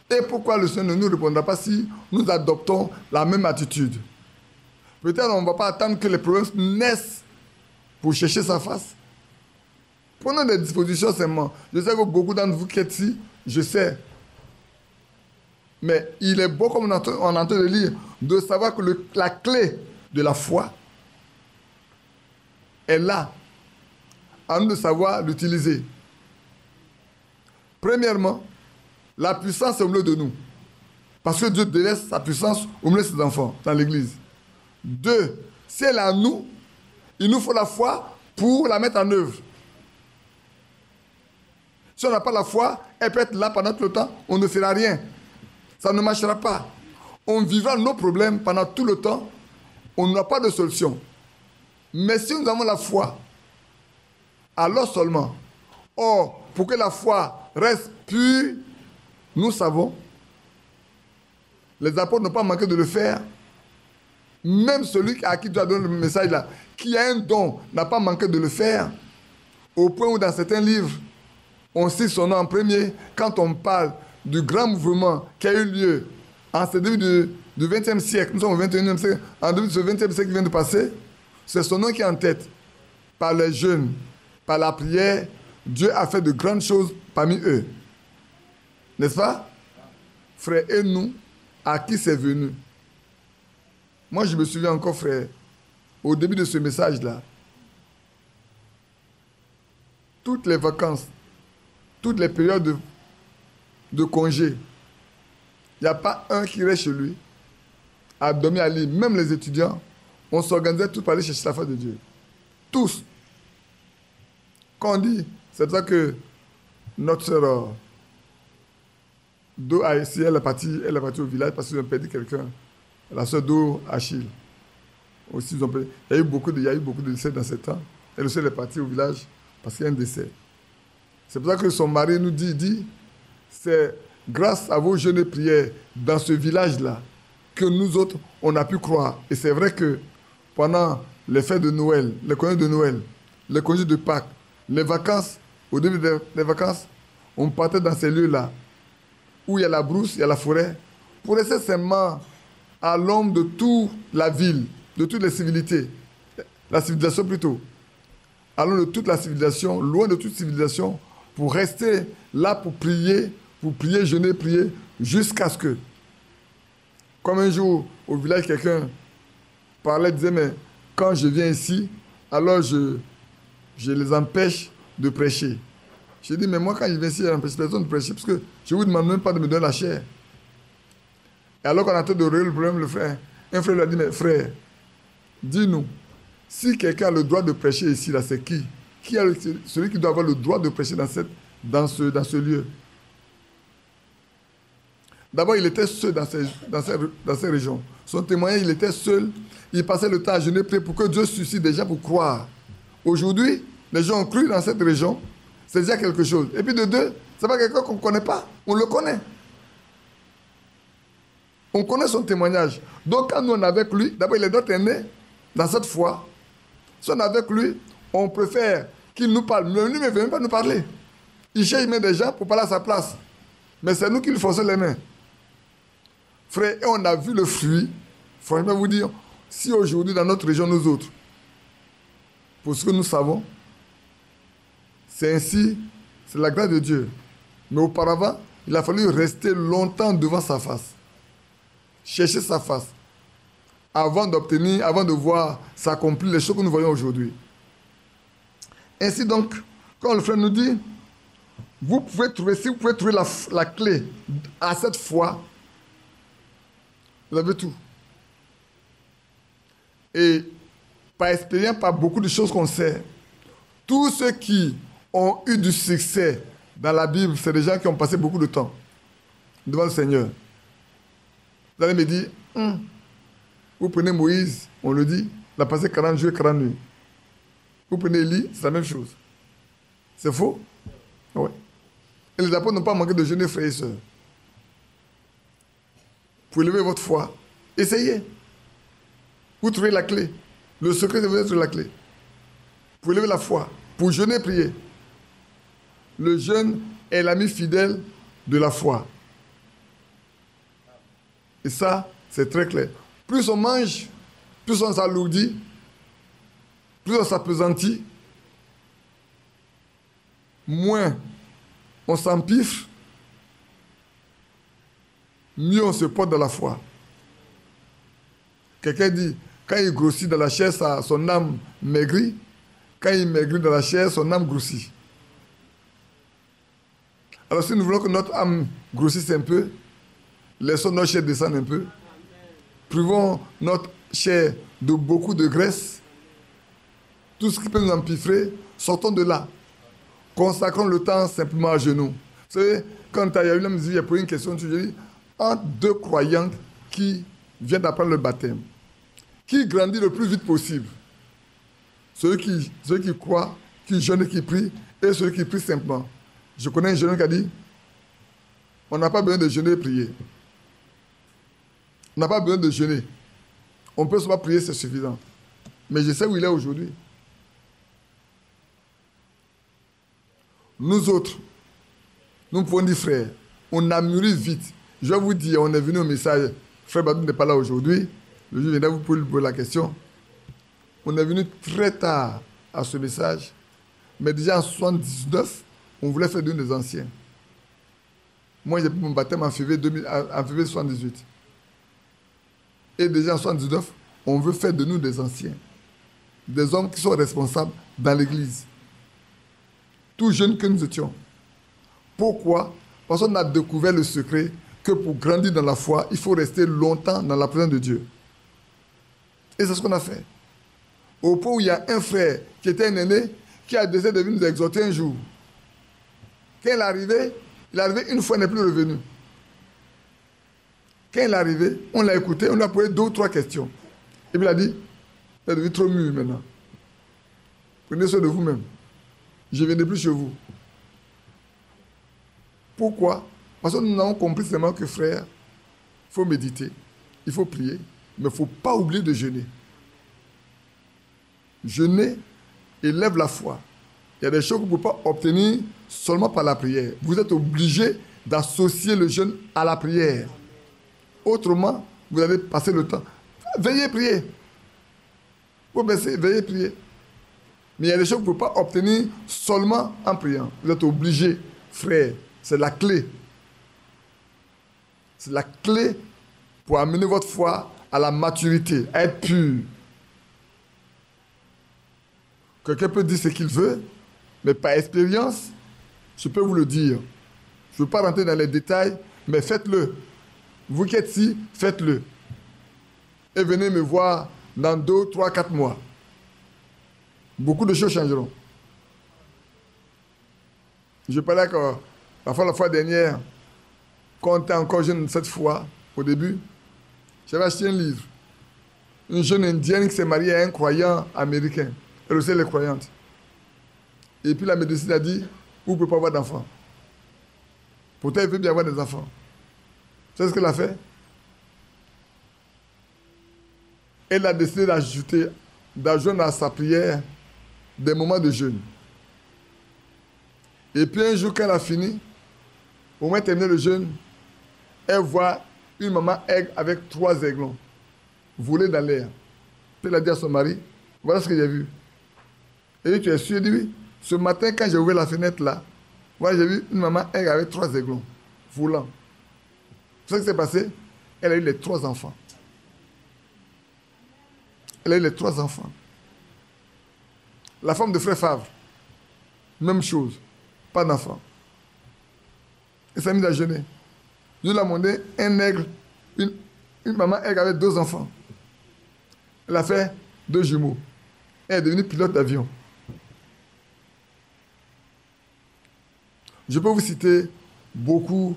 Et pourquoi le Seigneur ne nous répondra pas si nous adoptons la même attitude? Peut-être on ne va pas attendre que les problèmes naissent pour chercher sa face. Prenons des dispositions seulement. Je sais que beaucoup d'entre vous qui êtes ici, je sais. Mais il est beau, comme on est en train de lire, de savoir que la clé de la foi est là. À nous de savoir l'utiliser. Premièrement, la puissance est au milieu de nous. Parce que Dieu délaisse sa puissance au milieu de ses enfants dans l'église. 2, si elle est à nous, il nous faut la foi pour la mettre en œuvre. Si on n'a pas la foi, elle peut être là pendant tout le temps, on ne fera rien. Ça ne marchera pas. On vivra nos problèmes pendant tout le temps, on n'a pas de solution. Mais si nous avons la foi, alors seulement. Or, pour que la foi reste pure, nous savons, les apôtres n'ont pas manqué de le faire. Même celui à qui Dieu a donné le message là, qui a un don, n'a pas manqué de le faire. Au point où dans certains livres, on cite son nom en premier, quand on parle du grand mouvement qui a eu lieu en ce début du XXe siècle, nous sommes au XXIe siècle, en début de ce XXe siècle qui vient de passer, c'est son nom qui est en tête. Par les jeunes, par la prière, Dieu a fait de grandes choses parmi eux. N'est-ce pas? Frère, et nous, à qui c'est venu? Moi, je me souviens encore, frère, au début de ce message-là, toutes les vacances, toutes les périodes de congé, il n'y a pas un qui reste chez lui à dormir à l'île. Même les étudiants, on s'organisait tous pour aller chercher la face de Dieu. Tous. Quand on dit, c'est pour ça que notre sœur Do Aïssi, elle est partie au village parce qu'ils ont perdu quelqu'un. La sœur Do Achille. Aussi, ils ont perdu. Il y a eu beaucoup de décès dans ce temps. Elle aussi, elle est partie au village parce qu'il y a un décès. C'est pour ça que son mari nous dit, c'est grâce à vos jeûnes et prières dans ce village-là que nous autres, on a pu croire. Et c'est vrai que pendant les fêtes de Noël, les congés de Noël, les congés de Pâques, les vacances, au début des vacances, on partait dans ces lieux-là où il y a la brousse, il y a la forêt, pour rester seulement à l'ombre de toute la ville, de toutes les civilités, la civilisation plutôt, à l'ombre de toute la civilisation, loin de toute civilisation, pour rester là pour prier, jeûner, prier, jusqu'à ce que, comme un jour au village, quelqu'un parlait, disait, mais quand je viens ici, alors je les empêche de prêcher. J'ai dit, mais moi, quand je viens ici, je n'empêche personne de prêcher, parce que je ne vous demande même pas de me donner la chair. Et alors qu'on a en train de régler le problème, un frère lui a dit, mais frère, dis-nous, si quelqu'un a le droit de prêcher ici, là, c'est qui? Celui qui doit avoir le droit de prêcher dans ce lieu. D'abord, il était seul dans ces régions. Son témoignage, il était seul. Il passait le temps à jeûner, prier pour que Dieu suscite des gens pour croire. Aujourd'hui, les gens ont cru dans cette région. C'est déjà quelque chose. Et puis de deux, c'est pas quelqu'un qu'on ne connaît pas. On le connaît. On connaît son témoignage. Donc quand nous on est avec lui, d'abord il est notre aîné dans cette foi. Si on est avec lui, on préfère qu'il nous parle. Lui ne veut même pas nous parler. Il cherche même des gens pour parler à sa place. Mais c'est nous qui lui forçons les mains. Frère, et on a vu le fruit. Franchement, vous dire, si aujourd'hui dans notre région, nous autres, pour ce que nous savons, c'est ainsi, c'est la grâce de Dieu. Mais auparavant, il a fallu rester longtemps devant sa face. Chercher sa face. Avant de voir s'accomplir les choses que nous voyons aujourd'hui. Ainsi donc, quand le frère nous dit, si vous pouvez trouver la clé à cette foi, vous avez tout. Et par expérience, par beaucoup de choses qu'on sait, tous ceux qui ont eu du succès dans la Bible, c'est des gens qui ont passé beaucoup de temps devant le Seigneur. Vous allez me dire, vous prenez Moïse, on le dit, il a passé 40 jours et 40 nuits. Vous prenez Élie, c'est la même chose. C'est faux? Oui. Et les apôtres n'ont pas manqué de jeûner, frères et sœurs. Pour élever votre foi, essayez. Vous trouvez la clé. Le secret, c'est vous êtes sur la clé. Pour élever la foi, pour jeûner, prier. Le jeûne est l'ami fidèle de la foi. Et ça, c'est très clair. Plus on mange, plus on s'alourdit, plus on s'appesantit, moins on s'empiffre, mieux on se porte dans la foi. Quelqu'un dit, quand il grossit dans la chair, son âme maigrit. Quand il maigrit dans la chair, son âme grossit. Alors si nous voulons que notre âme grossisse un peu, laissons notre chair descendre un peu. Privons notre chair de beaucoup de graisse. Tout ce qui peut nous empiffrer, sortons de là. Consacrons le temps simplement à genoux. Vous savez, quand il y a eu l'homme, il y a posé une question, tu dis, entre deux croyants qui viennent d'apprendre le baptême, qui grandit le plus vite possible? Ceux qui croient, qui jeûnent et qui prient, et ceux qui prient simplement. Je connais un jeune qui a dit, on n'a pas besoin de jeûner et prier. On n'a pas besoin de jeûner. On peut seulement prier, c'est suffisant. Mais je sais où il est aujourd'hui. Nous autres, nous pouvons dire, frère, on a mûri vite. Je vais vous dire, on est venu au message. Frère Badou n'est pas là aujourd'hui. Le jour viendra, vous pouvez lui poser la question. On est venu très tard à ce message. Mais déjà en 79, on voulait faire de nous des anciens. Moi, j'ai pris mon baptême en février 78. Et déjà en 79, on veut faire de nous des anciens. Des hommes qui sont responsables dans l'église. Tout jeunes que nous étions. Pourquoi? Parce qu'on a découvert le secret que pour grandir dans la foi, il faut rester longtemps dans la présence de Dieu. Et c'est ce qu'on a fait. Au point où il y a un frère qui était un aîné, qui a décidé de venir nous exhorter un jour. Quand il est arrivé une fois, il n'est plus revenu. Quand il est arrivé, on l'a écouté, on lui a posé 2 ou 3 questions. Et puis il a dit, vous êtes devenu trop mûr maintenant. Prenez soin de vous-même. Je ne viendrai plus chez vous. Pourquoi? Parce que nous avons compris seulement que, frère, il faut méditer, il faut prier, mais il ne faut pas oublier de jeûner. Jeûner élève la foi. Il y a des choses que vous ne pouvez pas obtenir seulement par la prière. Vous êtes obligé d'associer le jeûne à la prière. Autrement, vous allez passer le temps. Veillez prier. Vous baissez, veillez prier. Mais il y a des choses que vous ne pouvez pas obtenir seulement en priant. Vous êtes obligé, frère. C'est la clé. C'est la clé pour amener votre foi à la maturité, à être pur. Quelqu'un peut dire ce qu'il veut, mais par expérience, je peux vous le dire. Je ne veux pas rentrer dans les détails, mais faites-le. Vous qui êtes ici, faites-le. Et venez me voir dans 2, 3, 4 mois. Beaucoup de choses changeront. Je parlais que la fois dernière, quand on était encore jeune cette fois, au début, j'avais acheté un livre. Une jeune indienne qui s'est mariée à un croyant américain. Elle aussi, elle est croyante. Et puis la médecine a dit, vous ne pouvez pas avoir d'enfants. Pourtant, elle veut bien avoir des enfants. Vous savez ce qu'elle a fait? Elle a décidé d'ajouter à sa prière des moments de jeûne. Et puis un jour, quand elle a fini, au moment de terminer le jeûne, elle voit une maman aigle avec 3 aiglons voler dans l'air. Puis elle a dit à son mari, voilà ce que j'ai vu. Et lui, tu es sûr? Il dit oui. Ce matin, quand j'ai ouvert la fenêtre là, voilà, j'ai vu une maman aigle avec 3 aiglons volant. Vous savez ce qui s'est passé? Elle a eu les 3 enfants. Elle a eu les 3 enfants. La femme de frère Favre, même chose. Pas d'enfant. Elle s'est mise à jeûner. Je lui ai demandé un aigle, une maman aigle avec 2 enfants. Elle a fait 2 jumeaux. Elle est devenue pilote d'avion. Je peux vous citer beaucoup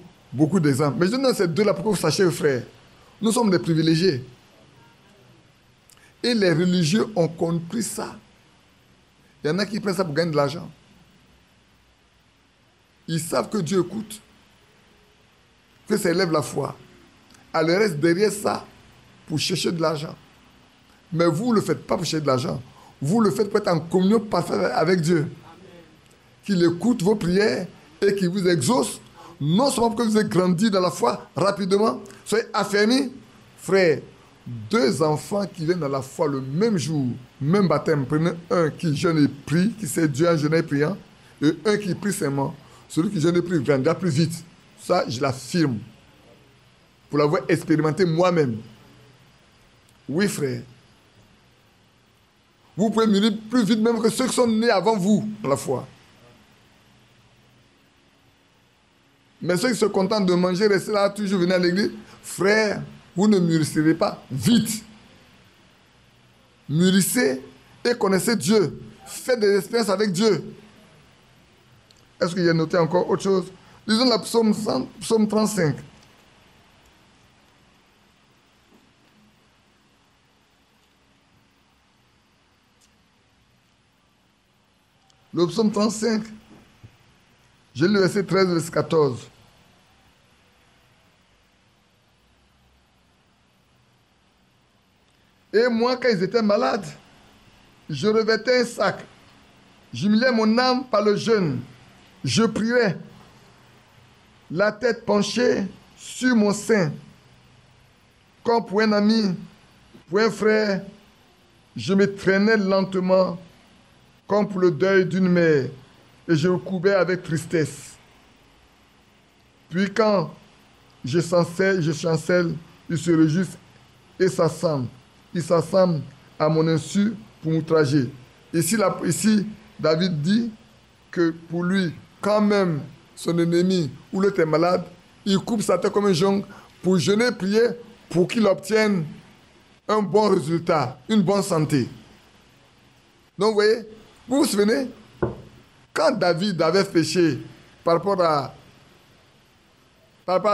d'exemples. Mais je donne ces 2-là pour que vous sachiez, frère. Nous sommes des privilégiés. Et les religieux ont compris ça. Il y en a qui prennent ça pour gagner de l'argent. Ils savent que Dieu écoute, que ça élève la foi. Alors reste derrière ça pour chercher de l'argent. Mais vous ne le faites pas pour chercher de l'argent. Vous le faites pour être en communion parfaite avec Dieu. Amen. Qu'il écoute vos prières et qu'il vous exauce. Non seulement pour que vous ayez grandi dans la foi rapidement, soyez affermis. Frère, 2 enfants qui viennent dans la foi le même jour, même baptême. Prenez un qui jeûne et prie, qui sait Dieu en jeûnant et priant, et un qui prie seulement. Celui qui jeûne et prie grandira plus vite. Ça, je l'affirme. Pour l'avoir expérimenté moi-même. Oui, frère. Vous pouvez mûrir plus vite même que ceux qui sont nés avant vous dans la foi. Mais ceux qui se contentent de manger, rester là, toujours venir à l'église, frère, vous ne mûrissez pas vite. Mûrissez et connaissez Dieu. Faites des expériences avec Dieu. Est-ce qu'il y a noté encore autre chose? Lisons la psaume 35. Le psaume 35, j'ai lu le verset 13 et verset 14. Et moi, quand ils étaient malades, je revêtais un sac. J'humiliais mon âme par le jeûne. Je prierais, la tête penchée sur mon sein. Comme pour un ami, pour un frère, je me traînais lentement, comme pour le deuil d'une mère, et je me courbais avec tristesse. Puis quand je chancelle, ils se réjouissent et s'assemblent. Ils s'assemblent à mon insu pour m'outrager. Ici, David dit que pour lui, quand même son ennemi ou l'autre est malade, il coupe sa tête comme un jonc pour jeûner et prier pour qu'il obtienne un bon résultat, une bonne santé. Donc, vous voyez, vous vous souvenez, Quand David avait péché par rapport à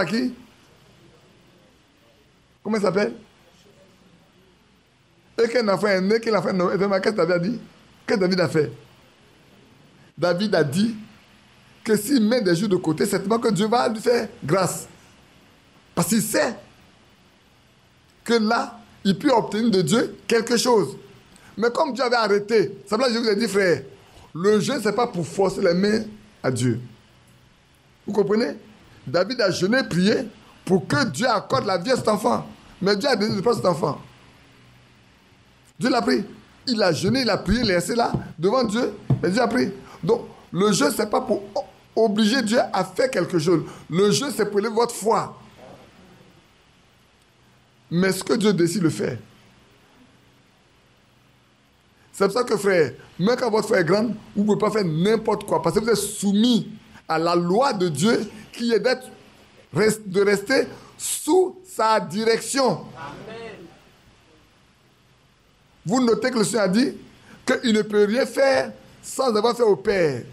qui? Comment il s'appelle? Et qu'un enfant est né, qu'est-ce que David a dit? Qu'est-ce que David a fait? David a dit que s'il met des jours de côté, c'est pas que Dieu va lui faire grâce. Parce qu'il sait que là, il peut obtenir de Dieu quelque chose. Mais comme Dieu avait arrêté, c'est pour ça que je vous ai dit, frère, le jeûne, ce n'est pas pour forcer les mains à Dieu. Vous comprenez? David a jeûné, prié pour que Dieu accorde la vie à cet enfant. Mais Dieu a donné de prendre cet enfant. Dieu l'a pris. Il a jeûné, il a prié, il est resté là, devant Dieu, et Dieu a pris. Donc, le jeûne, ce n'est pas pour obliger Dieu à faire quelque chose. Le jeûne, c'est pour élever votre foi. Mais ce que Dieu décide de faire. C'est pour ça que, frère, même quand votre foi est grande, vous ne pouvez pas faire n'importe quoi. Parce que vous êtes soumis à la loi de Dieu qui est de rester sous sa direction. Amen. Vous notez que le Seigneur a dit qu'il ne peut rien faire sans avoir fait au Père.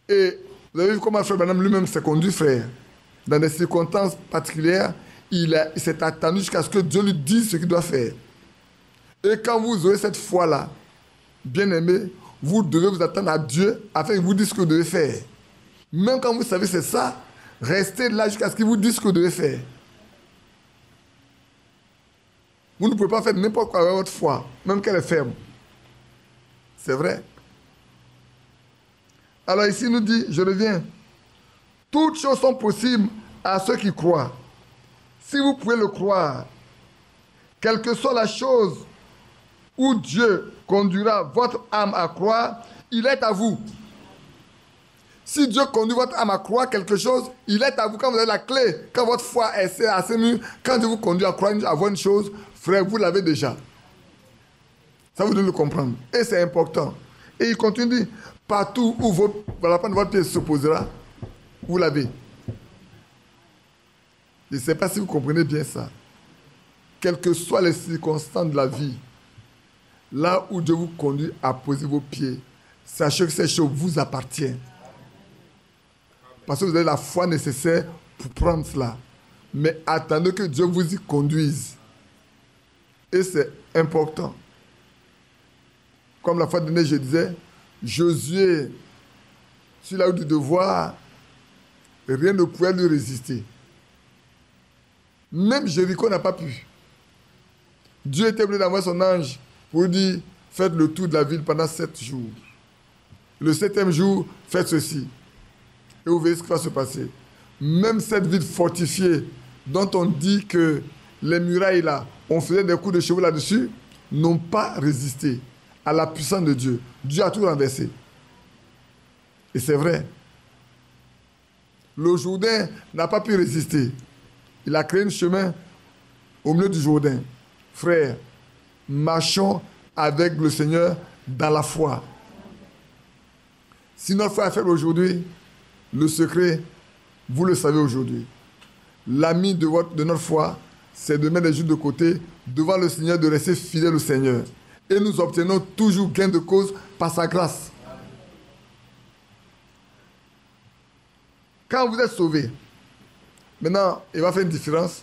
Et vous avez vu comment frère Branham lui-même s'est conduit, frère. Dans des circonstances particulières, il s'est attendu jusqu'à ce que Dieu lui dise ce qu'il doit faire. Et quand vous aurez cette foi-là, bien aimé, vous devez vous attendre à Dieu afin qu'il vous dise ce que vous devez faire. Même quand vous savez que c'est ça, restez là jusqu'à ce qu'il vous dise ce que vous devez faire. Vous ne pouvez pas faire n'importe quoi avec votre foi, même qu'elle est ferme. C'est vrai. Alors ici, il nous dit, je reviens. Toutes choses sont possibles à ceux qui croient. Si vous pouvez le croire, quelle que soit la chose où Dieu conduira votre âme à croire, il est à vous. Si Dieu conduit votre âme à croire quelque chose, il est à vous. Quand vous avez la clé, quand votre foi est assez mûre, quand Dieu vous conduit à croire à voir une chose, frère, vous l'avez déjà. Ça, vous devez le comprendre. Et c'est important. Et il continue, partout où la pointe de votre pied s'opposera, vous l'avez. Je ne sais pas si vous comprenez bien ça. Quelles que soient les circonstances de la vie, là où Dieu vous conduit à poser vos pieds, sachez que ces choses vous appartiennent. Parce que vous avez la foi nécessaire pour prendre cela. Mais attendez que Dieu vous y conduise. Et c'est important. Comme la fois dernière, je disais, Josué, sur la route du devoir, rien ne pouvait lui résister. Même Jéricho n'a pas pu. Dieu était obligé d'envoyer son ange pour lui dire, faites le tour de la ville pendant 7 jours. Le 7e jour, faites ceci. Et vous verrez ce qui va se passer. Même cette ville fortifiée, dont on dit que les murailles là, on faisait des coups de chevaux là-dessus, n'ont pas résisté à la puissance de Dieu. Dieu a tout renversé. Et c'est vrai. Le Jourdain n'a pas pu résister. Il a créé un chemin au milieu du Jourdain. Frères, marchons avec le Seigneur dans la foi. Si notre foi est faible aujourd'hui, le secret, vous le savez aujourd'hui. L'ami de notre foi, c'est de mettre les jours de côté devant le Seigneur, de rester fidèle au Seigneur. Et nous obtenons toujours gain de cause par sa grâce. Quand vous êtes sauvés, maintenant, il va faire une différence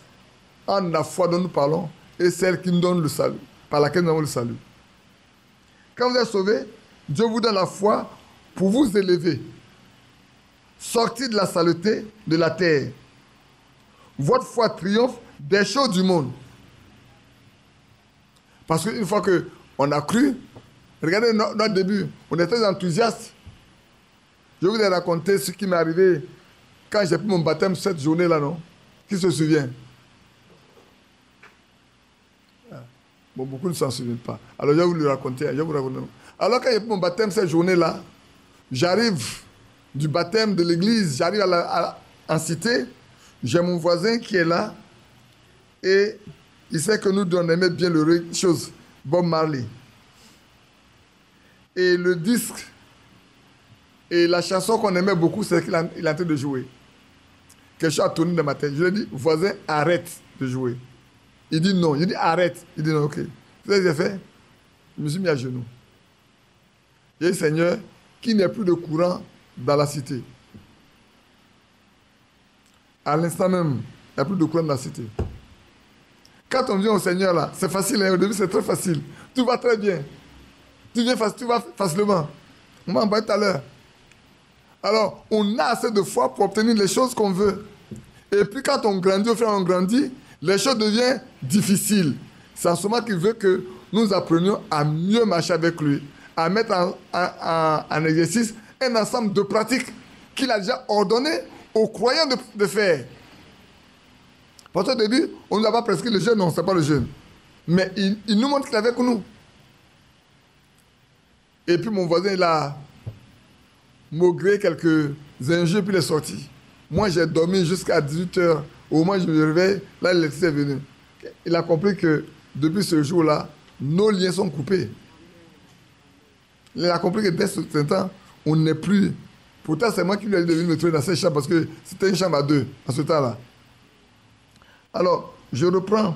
entre la foi dont nous parlons et celle qui nous donne le salut, par laquelle nous avons le salut. Quand vous êtes sauvés, Dieu vous donne la foi pour vous élever, sortir de la saleté de la terre. Votre foi triomphe des choses du monde. Parce qu'une fois qu'on a cru, regardez notre début, on était enthousiastes. Je vous ai raconté ce qui m'est arrivé quand j'ai pris mon baptême cette journée-là, non? Qui se souvient? Bon, beaucoup ne s'en souviennent pas. Alors, je vais vous le raconter. Alors, quand j'ai pris mon baptême cette journée-là, j'arrive du baptême de l'église, j'arrive en cité, j'ai mon voisin qui est là, et il sait que nous on aimait bien le chose, Bob Marley. Et le disque, et la chanson qu'on aimait beaucoup, c'est qu'il est en train de jouer. Quelque chose a tourné dans ma tête. Je lui ai dit, voisin, arrête de jouer. Il dit non. Je dis arrête. Il dit non, ok. Vous savez ce que j'ai fait? Je me suis mis à genoux. J'ai dit, Seigneur, qu'il n'y ait plus de courant dans la cité. À l'instant même, il n'y a plus de courant dans la cité. Quand on vient au Seigneur, là, c'est facile, hein? Au début, c'est très facile. Tout va très bien. Tu vas facilement. On m'a envoyé tout à l'heure. Alors, on a assez de foi pour obtenir les choses qu'on veut. Et puis, quand on grandit, au fur et à mesure on grandit, les choses deviennent difficiles. C'est en ce moment qu'il veut que nous apprenions à mieux marcher avec lui, à mettre en exercice un ensemble de pratiques qu'il a déjà ordonné aux croyants de faire. Parce qu'au début, on ne nous a pas prescrit le jeûne, non, ce n'est pas le jeûne. Mais il nous montre qu'il est avec nous. Et puis mon voisin, il a maugré quelques injures, puis il est sorti. Moi, j'ai dormi jusqu'à 18h. Au moment où je me réveille, là, l'électricité est venue. Il a compris que depuis ce jour-là, nos liens sont coupés. Il a compris que dès ce temps, on n'est plus. Pourtant, c'est moi qui lui ai dit de venir me trouver dans cette chambre parce que c'était une chambre à deux à ce temps-là. Alors, je reprends.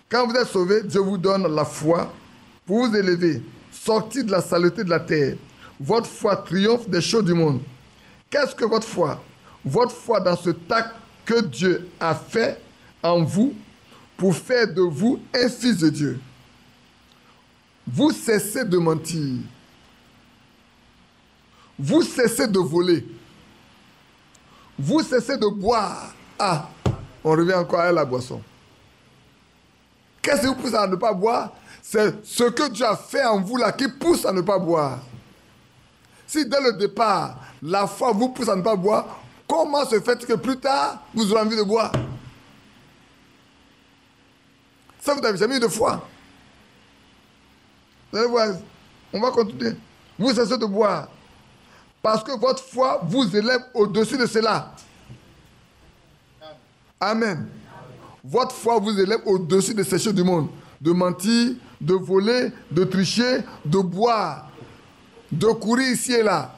Quand vous êtes sauvés, Dieu vous donne la foi pour vous élever, sortir de la saleté de la terre. Votre foi triomphe des choses du monde. Qu'est-ce que votre foi? Votre foi dans ce acte que Dieu a fait en vous pour faire de vous un fils de Dieu. Vous cessez de mentir. Vous cessez de voler. Vous cessez de boire. Ah, on revient encore à la boisson. Qu'est-ce qui vous pousse à ne pas boire? C'est ce que Dieu a fait en vous là qui pousse à ne pas boire. Si dès le départ, la foi vous pousse à ne pas boire, comment se fait que plus tard, vous aurez envie de boire? Ça, vous n'avez jamais eu de foi. Vous allez voir, on va continuer. Vous cessez de boire. Parce que votre foi vous élève au-dessus de cela. Amen. Votre foi vous élève au-dessus de ces choses du monde. De mentir, de voler, de tricher, de boire, de courir ici et là.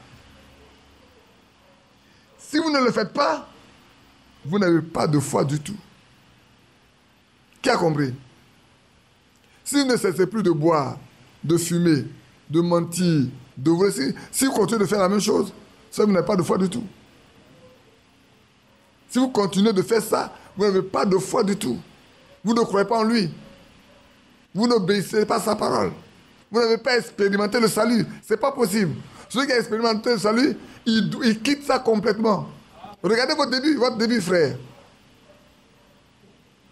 Si vous ne le faites pas, vous n'avez pas de foi du tout. Qui a compris? Si vous ne cessez plus de boire, de fumer, de mentir, de voler, si vous continuez de faire la même chose, ça, vous n'avez pas de foi du tout. Si vous continuez de faire ça, vous n'avez pas de foi du tout. Vous ne croyez pas en lui. Vous n'obéissez pas à sa parole. Vous n'avez pas expérimenté le salut. Ce n'est pas possible. Celui qui a expérimenté le salut, il quitte ça complètement. Regardez votre début, frère.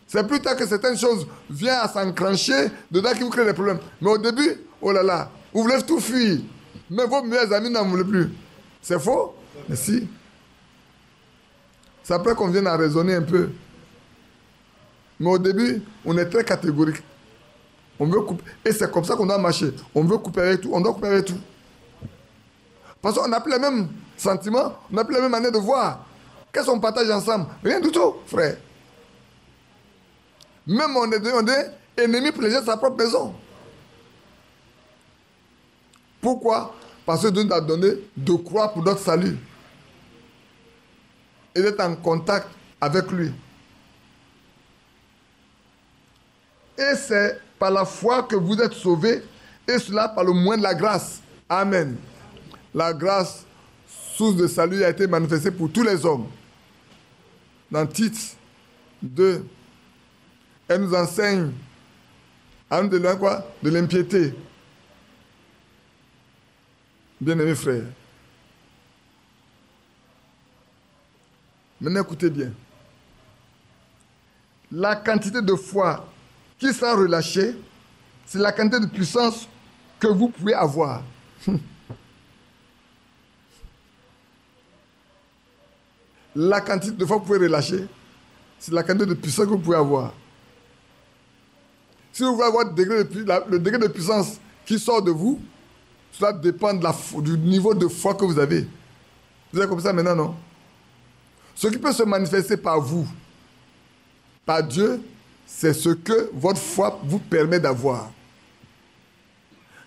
C'est plus tard que certaines choses viennent à s'enclencher dedans qui vous créent des problèmes. Mais au début, oh là là, vous voulez tout fuir. Mais vos meilleurs amis n'en voulaient plus. C'est faux? Mais si. C'est après qu'on vienne à raisonner un peu. Mais au début, on est très catégorique. On veut couper. Et c'est comme ça qu'on doit marcher. On veut couper avec tout. On doit couper avec tout. Parce qu'on n'a plus les mêmes sentiments. On n'a plus la même manière de voir. Qu'est-ce qu'on partage ensemble? Rien du tout, frère. Même on est ennemis pour les gens de sa propre maison. Pourquoi? Parce que Dieu nous a donné de croire pour notre salut. Et d'être en contact avec lui. Et c'est par la foi que vous êtes sauvés, et cela par le moyen de la grâce. Amen. La grâce, source de salut, a été manifestée pour tous les hommes. Dans Tite 2, elle nous enseigne à nous donner quoi? De l'impiété. Bien-aimés frères. Maintenant, écoutez bien. La quantité de foi qui sera relâchée, c'est la quantité de puissance que vous pouvez avoir. La quantité de foi que vous pouvez relâcher, c'est la quantité de puissance que vous pouvez avoir. Si vous voulez avoir le degré de puissance qui sort de vous, cela dépend du niveau de foi que vous avez. Vous avez compris ça maintenant, non? Ce qui peut se manifester par vous, par Dieu, c'est ce que votre foi vous permet d'avoir.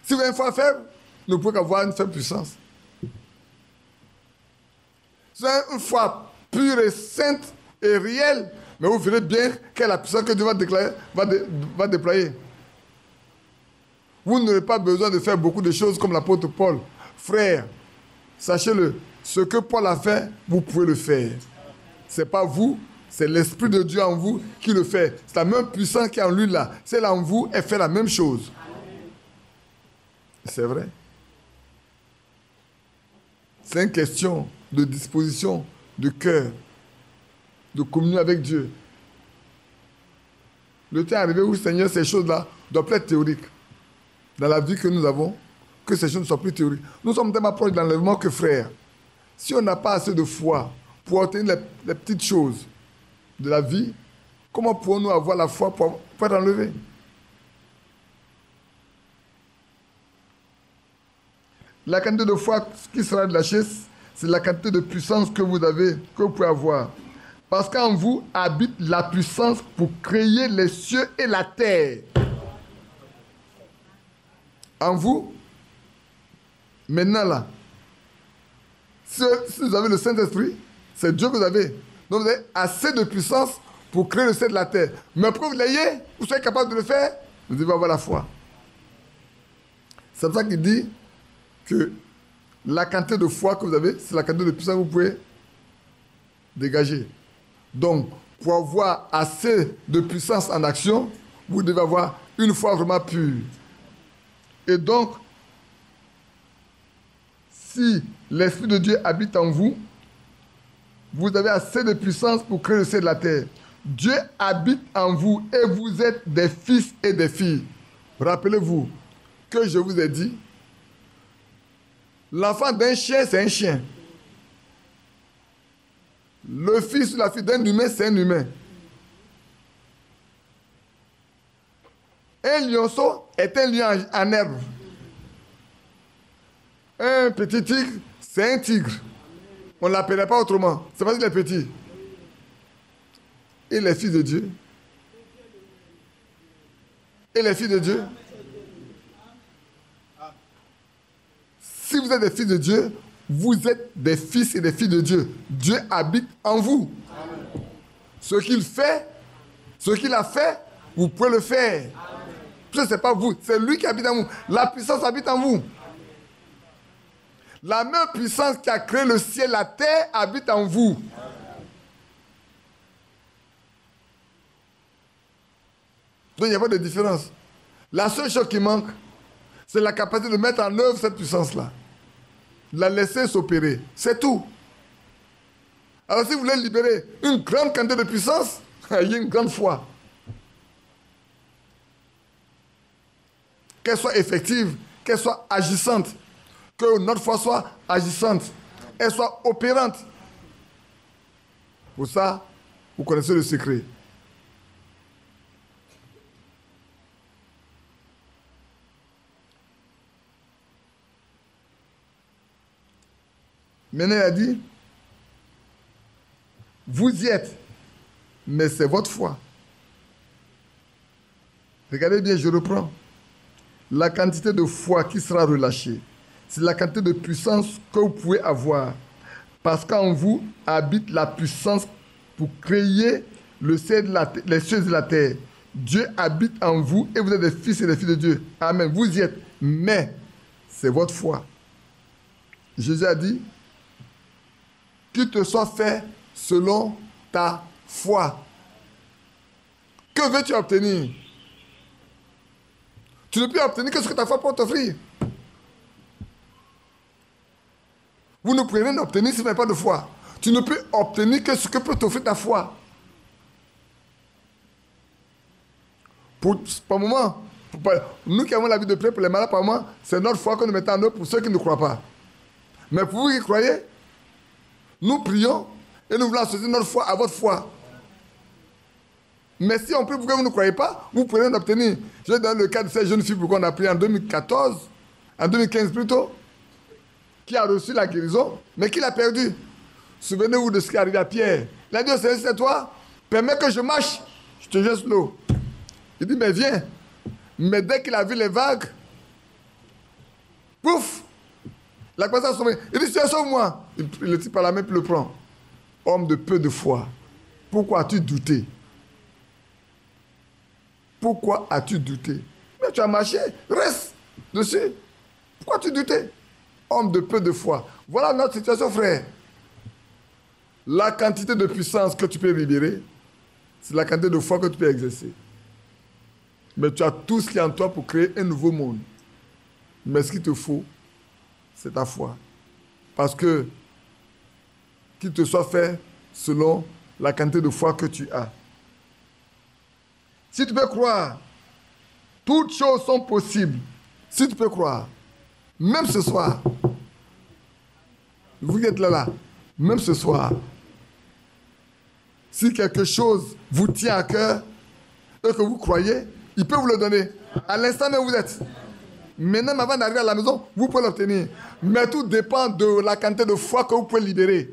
Si vous avez une foi faible, vous ne pouvez qu'avoir une faible puissance. Si vous avez une foi pure et sainte et réelle, mais vous verrez bien quelle est la puissance que Dieu va déployer. Vous n'aurez pas besoin de faire beaucoup de choses comme l'apôtre Paul. Frères, sachez-le, ce que Paul a fait, vous pouvez le faire. Ce n'est pas vous, c'est l'Esprit de Dieu en vous qui le fait. C'est la même puissance qui est en lui là. Celle en vous, elle fait la même chose. C'est vrai. C'est une question de disposition, de cœur, de communion avec Dieu. Le temps est arrivé où, Seigneur, ces choses-là doivent plus être théoriques. Dans la vie que nous avons, que ces choses ne soient plus théoriques. Nous sommes tellement proches de l'enlèvement que, frère, si on n'a pas assez de foi pour obtenir les petites choses de la vie, comment pouvons-nous avoir la foi pour être enlevés? La quantité de foi qui sera relâchée, c'est la quantité de puissance que vous avez, que vous pouvez avoir. Parce qu'en vous habite la puissance pour créer les cieux et la terre. En vous, maintenant là, si vous avez le Saint-Esprit, c'est Dieu que vous avez. Donc vous avez assez de puissance pour créer le ciel et la terre. Mais pour que vous l'ayez, vous soyez capable de le faire, vous devez avoir la foi. C'est pour ça qu'il dit que la quantité de foi que vous avez, c'est la quantité de puissance que vous pouvez dégager. Donc, pour avoir assez de puissance en action, vous devez avoir une foi vraiment pure. Et donc, si l'Esprit de Dieu habite en vous, vous avez assez de puissance pour créer le ciel et la terre. Dieu habite en vous et vous êtes des fils et des filles. Rappelez-vous que je vous ai dit, l'enfant d'un chien, c'est un chien. Le fils ou la fille d'un humain, c'est un humain. Un lionceau est un lion en herbe. Un petit tigre, c'est un tigre. On ne l'appelait pas autrement. C'est parce qu'il est petit. Et les fils de Dieu. Et les filles de Dieu. Si vous êtes des fils de Dieu, vous êtes des fils et des filles de Dieu. Dieu habite en vous. Amen. Ce qu'il fait, ce qu'il a fait, vous pouvez le faire. Ce n'est pas vous, c'est lui qui habite en vous. La puissance habite en vous. La même puissance qui a créé le ciel et la terre habite en vous. Donc il n'y a pas de différence. La seule chose qui manque, c'est la capacité de mettre en œuvre cette puissance-là. La laisser s'opérer. C'est tout. Alors si vous voulez libérer une grande quantité de puissance, il y a une grande foi. Qu'elle soit effective, qu'elle soit agissante. Que notre foi soit agissante. Elle soit opérante. Pour ça, vous connaissez le secret. Maintenant, il a dit, vous y êtes, mais c'est votre foi. Regardez bien, je reprends. La quantité de foi qui sera relâchée, c'est la quantité de puissance que vous pouvez avoir. Parce qu'en vous habite la puissance pour créer le ciel les cieux et la terre. Dieu habite en vous et vous êtes des fils et des filles de Dieu. Amen. Vous y êtes, mais c'est votre foi. Jésus a dit, qu'il te soit fait selon ta foi. Que veux-tu obtenir? Tu ne peux obtenir que ce que ta foi peut t'offrir. Vous ne pouvez rien obtenir si vous n'avez pas de foi. Tu ne peux obtenir que ce que peut t'offrir ta foi. Par moment, nous qui avons la vie de prier pour les malades, par moment, c'est notre foi que nous mettons en œuvre pour ceux qui ne croient pas. Mais pour vous qui croyez, nous prions et nous voulons associer notre foi à votre foi. Mais si on prie pour que vous ne croyez pas, vous pouvez en obtenir. Je donne le cas de cette jeune fille pour qu'on a prié en 2014, en 2015 plutôt, qui a reçu la guérison, mais qui l'a perdue. Souvenez-vous de ce qui est arrivé à Pierre. Il a dit, c'est toi, permets que je marche, je te jette l'eau. Il dit, mais viens. Mais dès qu'il a vu les vagues, pouf, la croissance a sauvé. Il dit, sauve-moi. Il le tire par la main puis le prend. Homme de peu de foi, pourquoi as-tu douté? Pourquoi as-tu douté? Mais tu as marché, reste dessus. Pourquoi tu doutais? homme de peu de foi. Voilà notre situation, frère. La quantité de puissance que tu peux libérer, c'est la quantité de foi que tu peux exercer. Mais tu as tout ce qui est en toi pour créer un nouveau monde. Mais ce qu'il te faut, c'est ta foi. Parce que qu'il te soit fait selon la quantité de foi que tu as. Si tu peux croire, toutes choses sont possibles. Si tu peux croire, même ce soir, vous êtes là, même ce soir, si quelque chose vous tient à cœur et que vous croyez, il peut vous le donner. À l'instant même où vous êtes. Maintenant, avant d'arriver à la maison, vous pouvez l'obtenir. Mais tout dépend de la quantité de foi que vous pouvez libérer.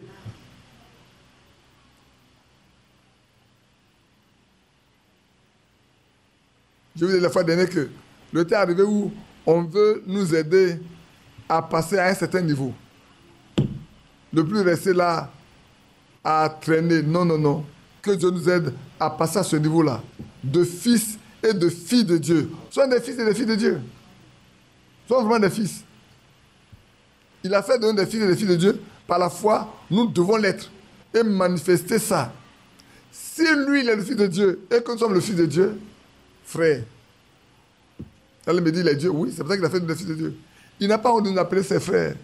Je vous ai dit la fois dernière que le temps est arrivé où on veut nous aider à passer à un certain niveau. Ne plus rester là à traîner. Non, non, non. Que Dieu nous aide à passer à ce niveau-là. De fils et de filles de Dieu. Soyons des fils et des filles de Dieu. Soyons vraiment des fils. Il a fait de nous des fils et des filles de Dieu. Par la foi, nous devons l'être. Et manifester ça. Si lui, il est le fils de Dieu et que nous sommes le fils de Dieu, frère, elle me dit, il est Dieu. Oui, c'est pour ça qu'il a fait de nous des fils de Dieu. Il n'a pas honte de nous appeler ses frères.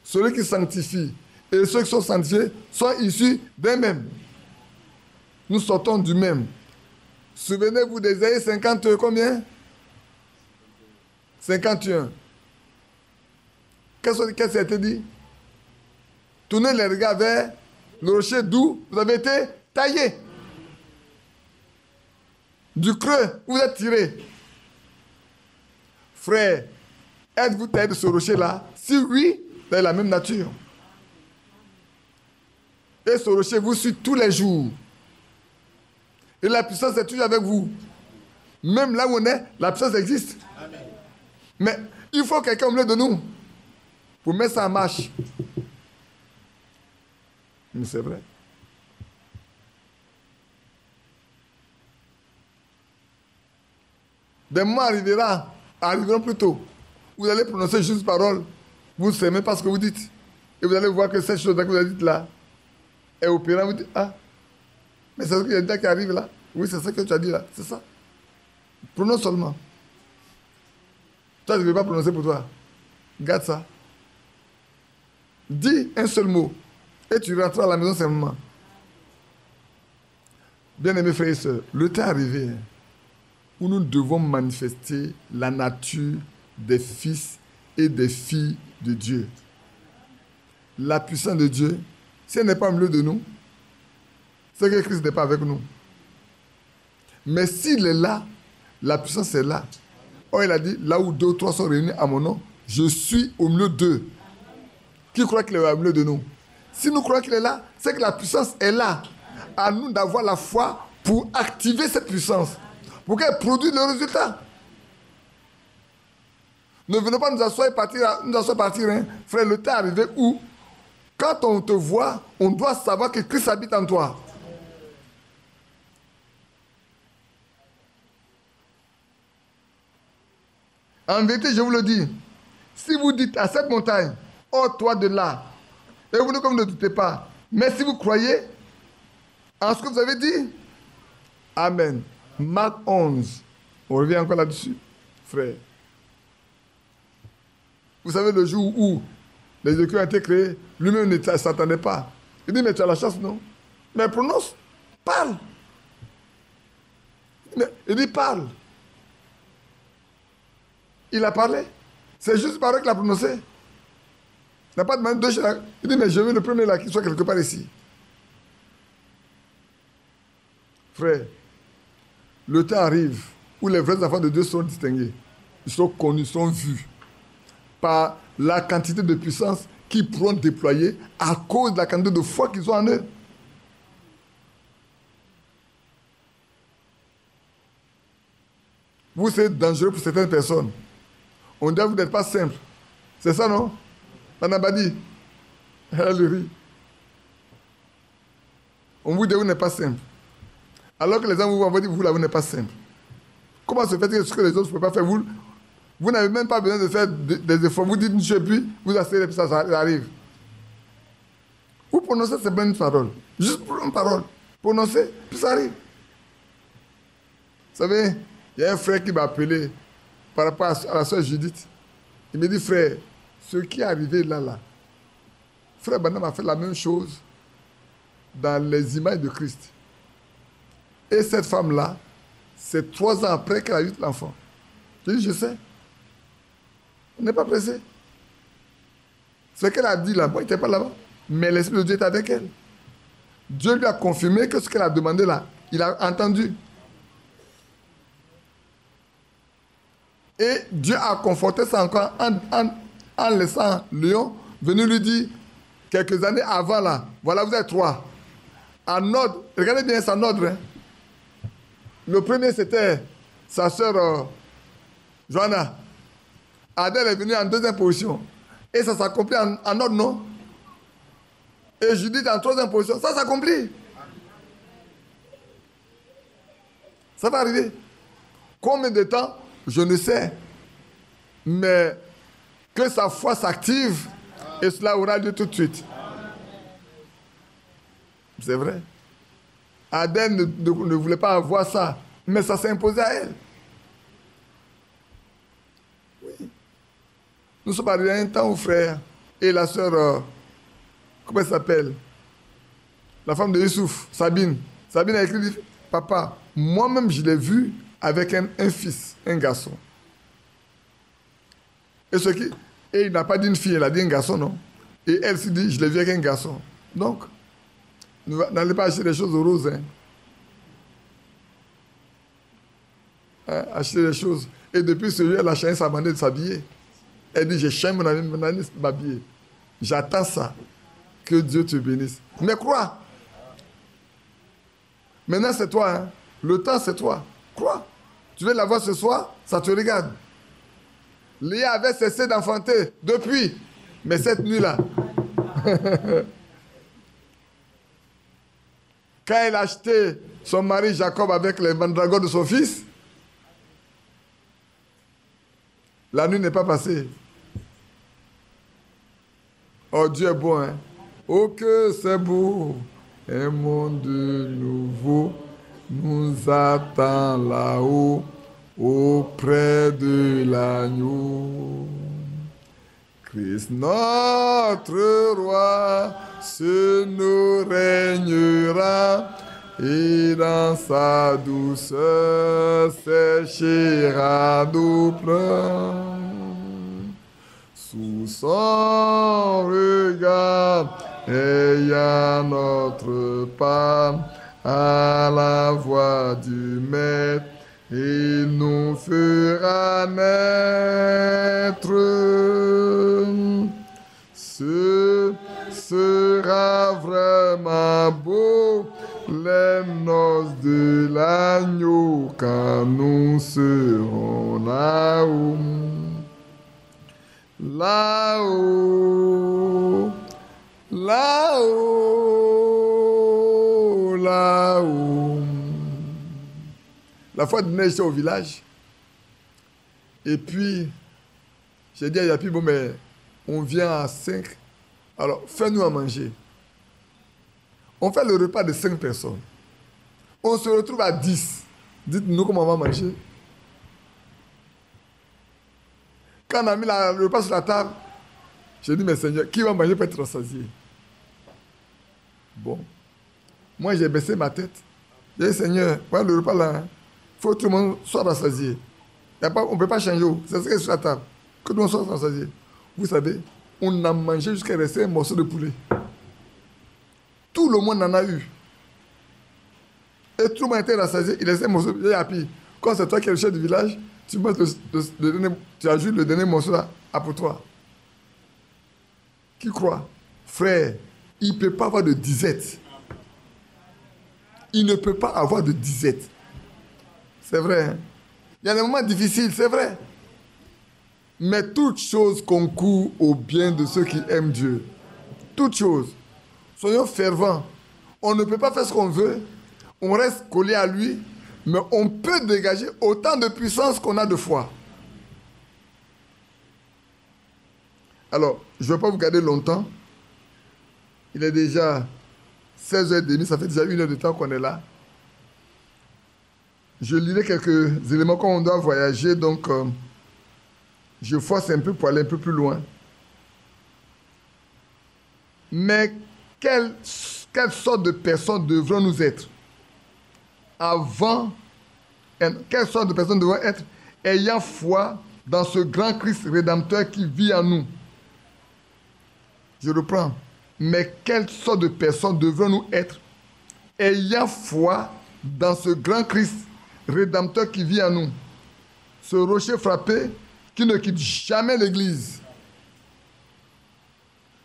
Celui qui sanctifie et ceux qui sont sanctifiés sont issus d'un même. Nous sortons du même. Souvenez-vous d'Ésaïe 50, combien 51. Qu'est-ce qui a été dit? Tournez les regards vers le rocher d'où vous avez été taillé. Du creux où vous êtes tiré. Frère, êtes-vous taillé de ce rocher-là? Si oui, vous avez la même nature. Et ce rocher vous suit tous les jours. Et la puissance est toujours avec vous. Même là où on est, la puissance existe. Amen. Mais il faut quelqu'un au milieu de nous pour mettre ça en marche. Mais c'est vrai. Des moments arriveront plus tôt. Vous allez prononcer juste parole. Vous ne savez même pas ce que vous dites. Et vous allez voir que cette chose que vous avez dites là est opérante. Vous dites, ah, mais c'est ce qu'il y a déjà qui arrive là. Oui, c'est ça que tu as dit là. C'est ça. Prononce seulement. Toi, je ne vais pas prononcer pour toi. Garde ça. Dis un seul mot. Et tu rentres à la maison simplement. Bien-aimés frères et sœurs, le temps est arrivé où nous devons manifester la nature des fils et des filles de Dieu. La puissance de Dieu, si elle n'est pas au milieu de nous, c'est que Christ n'est pas avec nous. Mais s'il est là, la puissance est là. Oh, il a dit, là où 2 ou 3 sont réunis à mon nom, je suis au milieu d'eux. Qui croit qu'il est au milieu de nous? Si nous croyons qu'il est là, c'est que la puissance est là. À nous d'avoir la foi pour activer cette puissance, pour qu'elle produise le résultat. Ne venons pas nous asseoir et partir, hein. Frère, le temps est arrivé où, quand on te voit, on doit savoir que Christ habite en toi. En vérité, je vous le dis, si vous dites à cette montagne, oh toi de là, et vous ne doutez pas, mais si vous croyez en ce que vous avez dit, Amen. Marc 11, on revient encore là-dessus, frère. Vous savez, le jour où les écus ont été créés, lui-même ne s'attendait pas. Il dit, mais tu as la chance, non? Mais prononce, parle. Il dit, parle. Il a parlé. C'est juste par eux qu'il a prononcé. Il n'a pas demandé deux choses. Il dit, mais je veux le premier là qui soit quelque part ici. Frère, le temps arrive où les vrais enfants de Dieu seront distingués. Ils seront connus, ils seront vus par la quantité de puissance qu'ils pourront déployer à cause de la quantité de foi qu'ils ont en eux. Vous, c'est dangereux pour certaines personnes. On dit à vous d'être pas simple. C'est ça, non? Madame Badi, elle rit. On vous dit que vous n'êtes pas simple. Alors que les gens vous envoient dire vous là, vous n'êtes pas simple. Comment se fait-il que ce que les autres ne peuvent pas faire, vous Vous n'avez même pas besoin de faire des efforts. Vous dites une chose, puis vous asseyez, puis ça arrive. Vous prononcez ces bonnes paroles. Juste une parole. Prononcez, puis ça arrive. Vous savez, il y a un frère qui m'a appelé par rapport à la soeur Judith. Il me dit, frère, ce qui est arrivé là, frère Branham a fait la même chose dans les images de Christ. Et cette femme-là, c'est 3 ans après qu'elle a eu l'enfant. Je dis, je sais. On n'est pas pressé. Ce qu'elle a dit là, moi, il n'était pas là-bas. Mais l'Esprit de Dieu est avec elle. Dieu lui a confirmé que ce qu'elle a demandé là, il a entendu. Et Dieu a conforté ça encore en laissant Léon venir lui dire, quelques années avant là, voilà, vous êtes 3. En ordre, regardez bien, c'est en ordre. Hein. Le premier, c'était sa sœur Johanna. Adèle est venue en 2e position. Et ça s'accomplit en ordre, non? Et Judith en 3e position. Ça s'accomplit. Ça va arriver. Combien de temps? Je ne sais. Mais que sa foi s'active et cela aura lieu tout de suite. C'est vrai. Adèle ne voulait pas avoir ça, mais ça s'est imposé à elle. Oui. Nous sommes arrivés à un temps où frère et la sœur, comment elle s'appelle? La femme de Youssouf, Sabine. Sabine a écrit, papa, moi-même je l'ai vu avec un fils, un garçon. Et il n'a pas dit une fille, il a dit un garçon, non? Et elle s'est dit, je l'ai vu avec un garçon. Donc, n'allez pas acheter des choses roses. Acheter des choses. Et depuis ce jour, elle a changé sa manière de s'habiller. Elle dit, j'ai changé mon manière de m'habiller. J'attends ça. Que Dieu te bénisse. Mais crois. Maintenant, c'est toi. Hein. Le temps, c'est toi. Crois. Tu veux l'avoir ce soir, ça te regarde. Léa avait cessé d'enfanter depuis. Mais cette nuit-là, quand elle a acheté son mari Jacob avec les mandragores de son fils, la nuit n'est pas passée. Oh, Dieu est bon, hein? Oh, que c'est beau! Un monde nouveau nous attend là-haut, auprès de l'agneau. Christ, notre roi, ce nous régnera, et dans sa douceur séchera nos pleurs. Sous son regard, ayant notre part à la voix du Maître, il nous fera naître. Ce sera vraiment beau, les noces de l'agneau, quand nous serons là-haut. Là-haut, là-haut, là-haut. La fois de neige, j'étais au village. Et puis, j'ai dit à Yapi, bon, mais on vient à 5. Alors, fais-nous à manger. On fait le repas de 5 personnes. On se retrouve à 10. Dites-nous comment on va manger. Quand on a mis le repas sur la table, j'ai dit, mais Seigneur, qui va manger pour être rassasié? Bon. Moi, j'ai baissé ma tête. J'ai dit, Seigneur, voilà le repas là. Il faut que tout le monde soit rassasié. On ne peut pas changer. C'est ce qui est sur la table. Que tout le monde soit rassasié. Vous savez, on a mangé jusqu'à rester un morceau de poulet. Tout le monde en a eu. Et tout le monde était rassasié. Il restait un morceau de poulet. Quand c'est toi qui es le chef du village, tu as juste le dernier morceau là pour toi. Qui croit? Frère, il ne peut pas avoir de disette. Il ne peut pas avoir de disette. C'est vrai. Hein? Il y a des moments difficiles, c'est vrai. Mais toute chose concourt au bien de ceux qui aiment Dieu. Toute chose. Soyons fervents. On ne peut pas faire ce qu'on veut. On reste collé à lui. Mais on peut dégager autant de puissance qu'on a de foi. Alors, je ne vais pas vous garder longtemps. Il est déjà 16h30, ça fait déjà 1 heure de temps qu'on est là. Je lirai quelques éléments quand on doit voyager, donc je force un peu pour aller un peu plus loin. Mais quelle sorte de personnes devrons-nous être quelle sorte de personnes devront être ayant foi dans ce grand Christ rédempteur qui vit en nous? Je reprends. Mais quelle sorte de personnes devrons-nous être ayant foi dans ce grand Christ rédempteur qui vit en nous? Ce rocher frappé qui ne quitte jamais l'Église.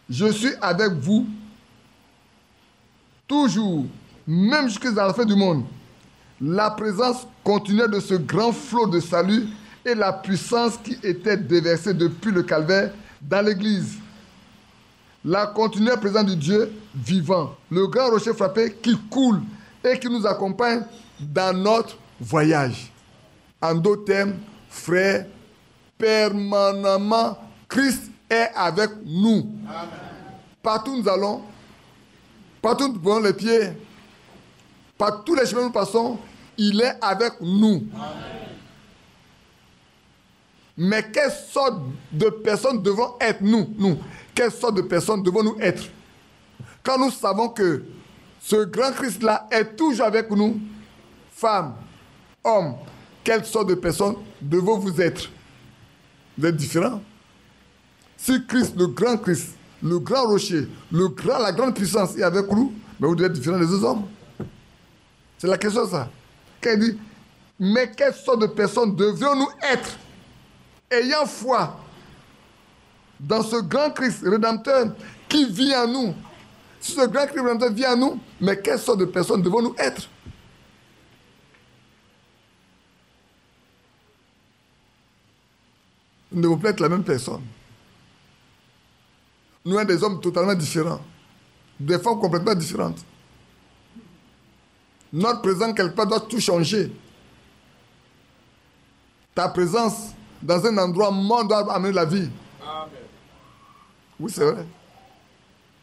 Je suis avec vous toujours, même jusqu'à la fin du monde. La présence continuelle de ce grand flot de salut et la puissance qui était déversée depuis le calvaire dans l'Église. La continuelle présence de Dieu vivant, le grand rocher frappé qui coule et qui nous accompagne dans notre voyage. En d'autres termes, frères, permanemment, Christ est avec nous. Amen. Partout où nous allons, partout où nous prenons les pieds, par tous les chemins où nous passons, il est avec nous. Amen. Mais quelle sorte de personnes devons être nous? Quelle sorte de personnes devons-nous être? Quand nous savons que ce grand Christ-là est toujours avec nous, femmes, hommes, quelle sorte de personnes devons-vous être? Vous êtes différents. Si Christ, le grand rocher, la grande puissance est avec nous, mais vous devez être différents des autres hommes. C'est la question, ça. Quand il dit, mais quelle sorte de personnes devrions-nous être ayant foi dans ce grand Christ rédempteur qui vit en nous? Si ce grand Christ rédempteur vit en nous, mais quelle sorte de personnes devons-nous être? Nous ne devons pas être la même personne. Nous sommes des hommes totalement différents, des femmes complètement différentes. Notre présence quelque part doit tout changer. Ta présence dans un endroit mort doit amener la vie. Amen. Oui, c'est vrai.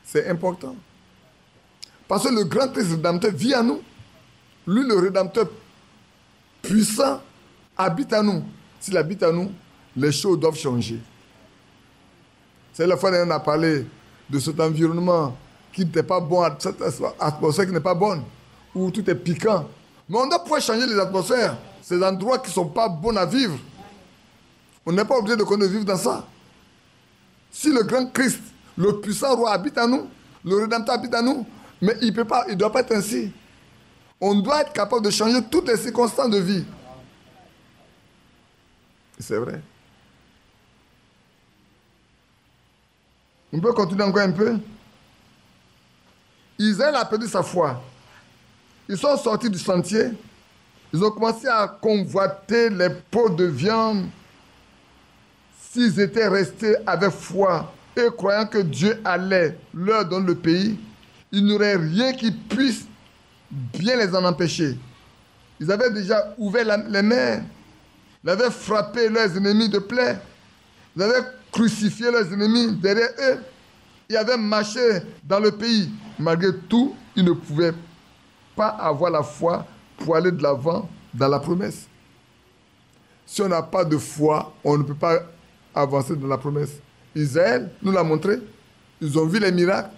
C'est important. Parce que le grand Christ rédempteur vit en nous. Lui, le rédempteur puissant, habite en nous. S'il habite en nous, les choses doivent changer. C'est la fois qu'on a parlé de cet environnement qui n'était pas bon, cette atmosphère qui n'est pas bonne, où tout est piquant. Mais on doit pouvoir changer les atmosphères, ces endroits qui ne sont pas bons à vivre. On n'est pas obligé de vivre dans ça. Si le grand Christ, le puissant roi habite en nous, le rédempteur habite en nous, mais il ne doit pas être ainsi. On doit être capable de changer toutes les circonstances de vie. C'est vrai. On peut continuer encore un peu. Israël a perdu sa foi. Ils sont sortis du sentier. Ils ont commencé à convoiter les pots de viande. S'ils étaient restés avec foi et croyant que Dieu allait leur donner le pays, il n'y aurait rien qui puisse bien les en empêcher. Ils avaient déjà ouvert les mers. Ils avaient frappé leurs ennemis de plaie. Ils avaient crucifié leurs ennemis derrière eux. Ils avaient marché dans le pays. Malgré tout, ils ne pouvaient pas avoir la foi pour aller de l'avant dans la promesse. Si on n'a pas de foi, on ne peut pas avancer dans la promesse. Israël nous l'a montré. Ils ont vu les miracles.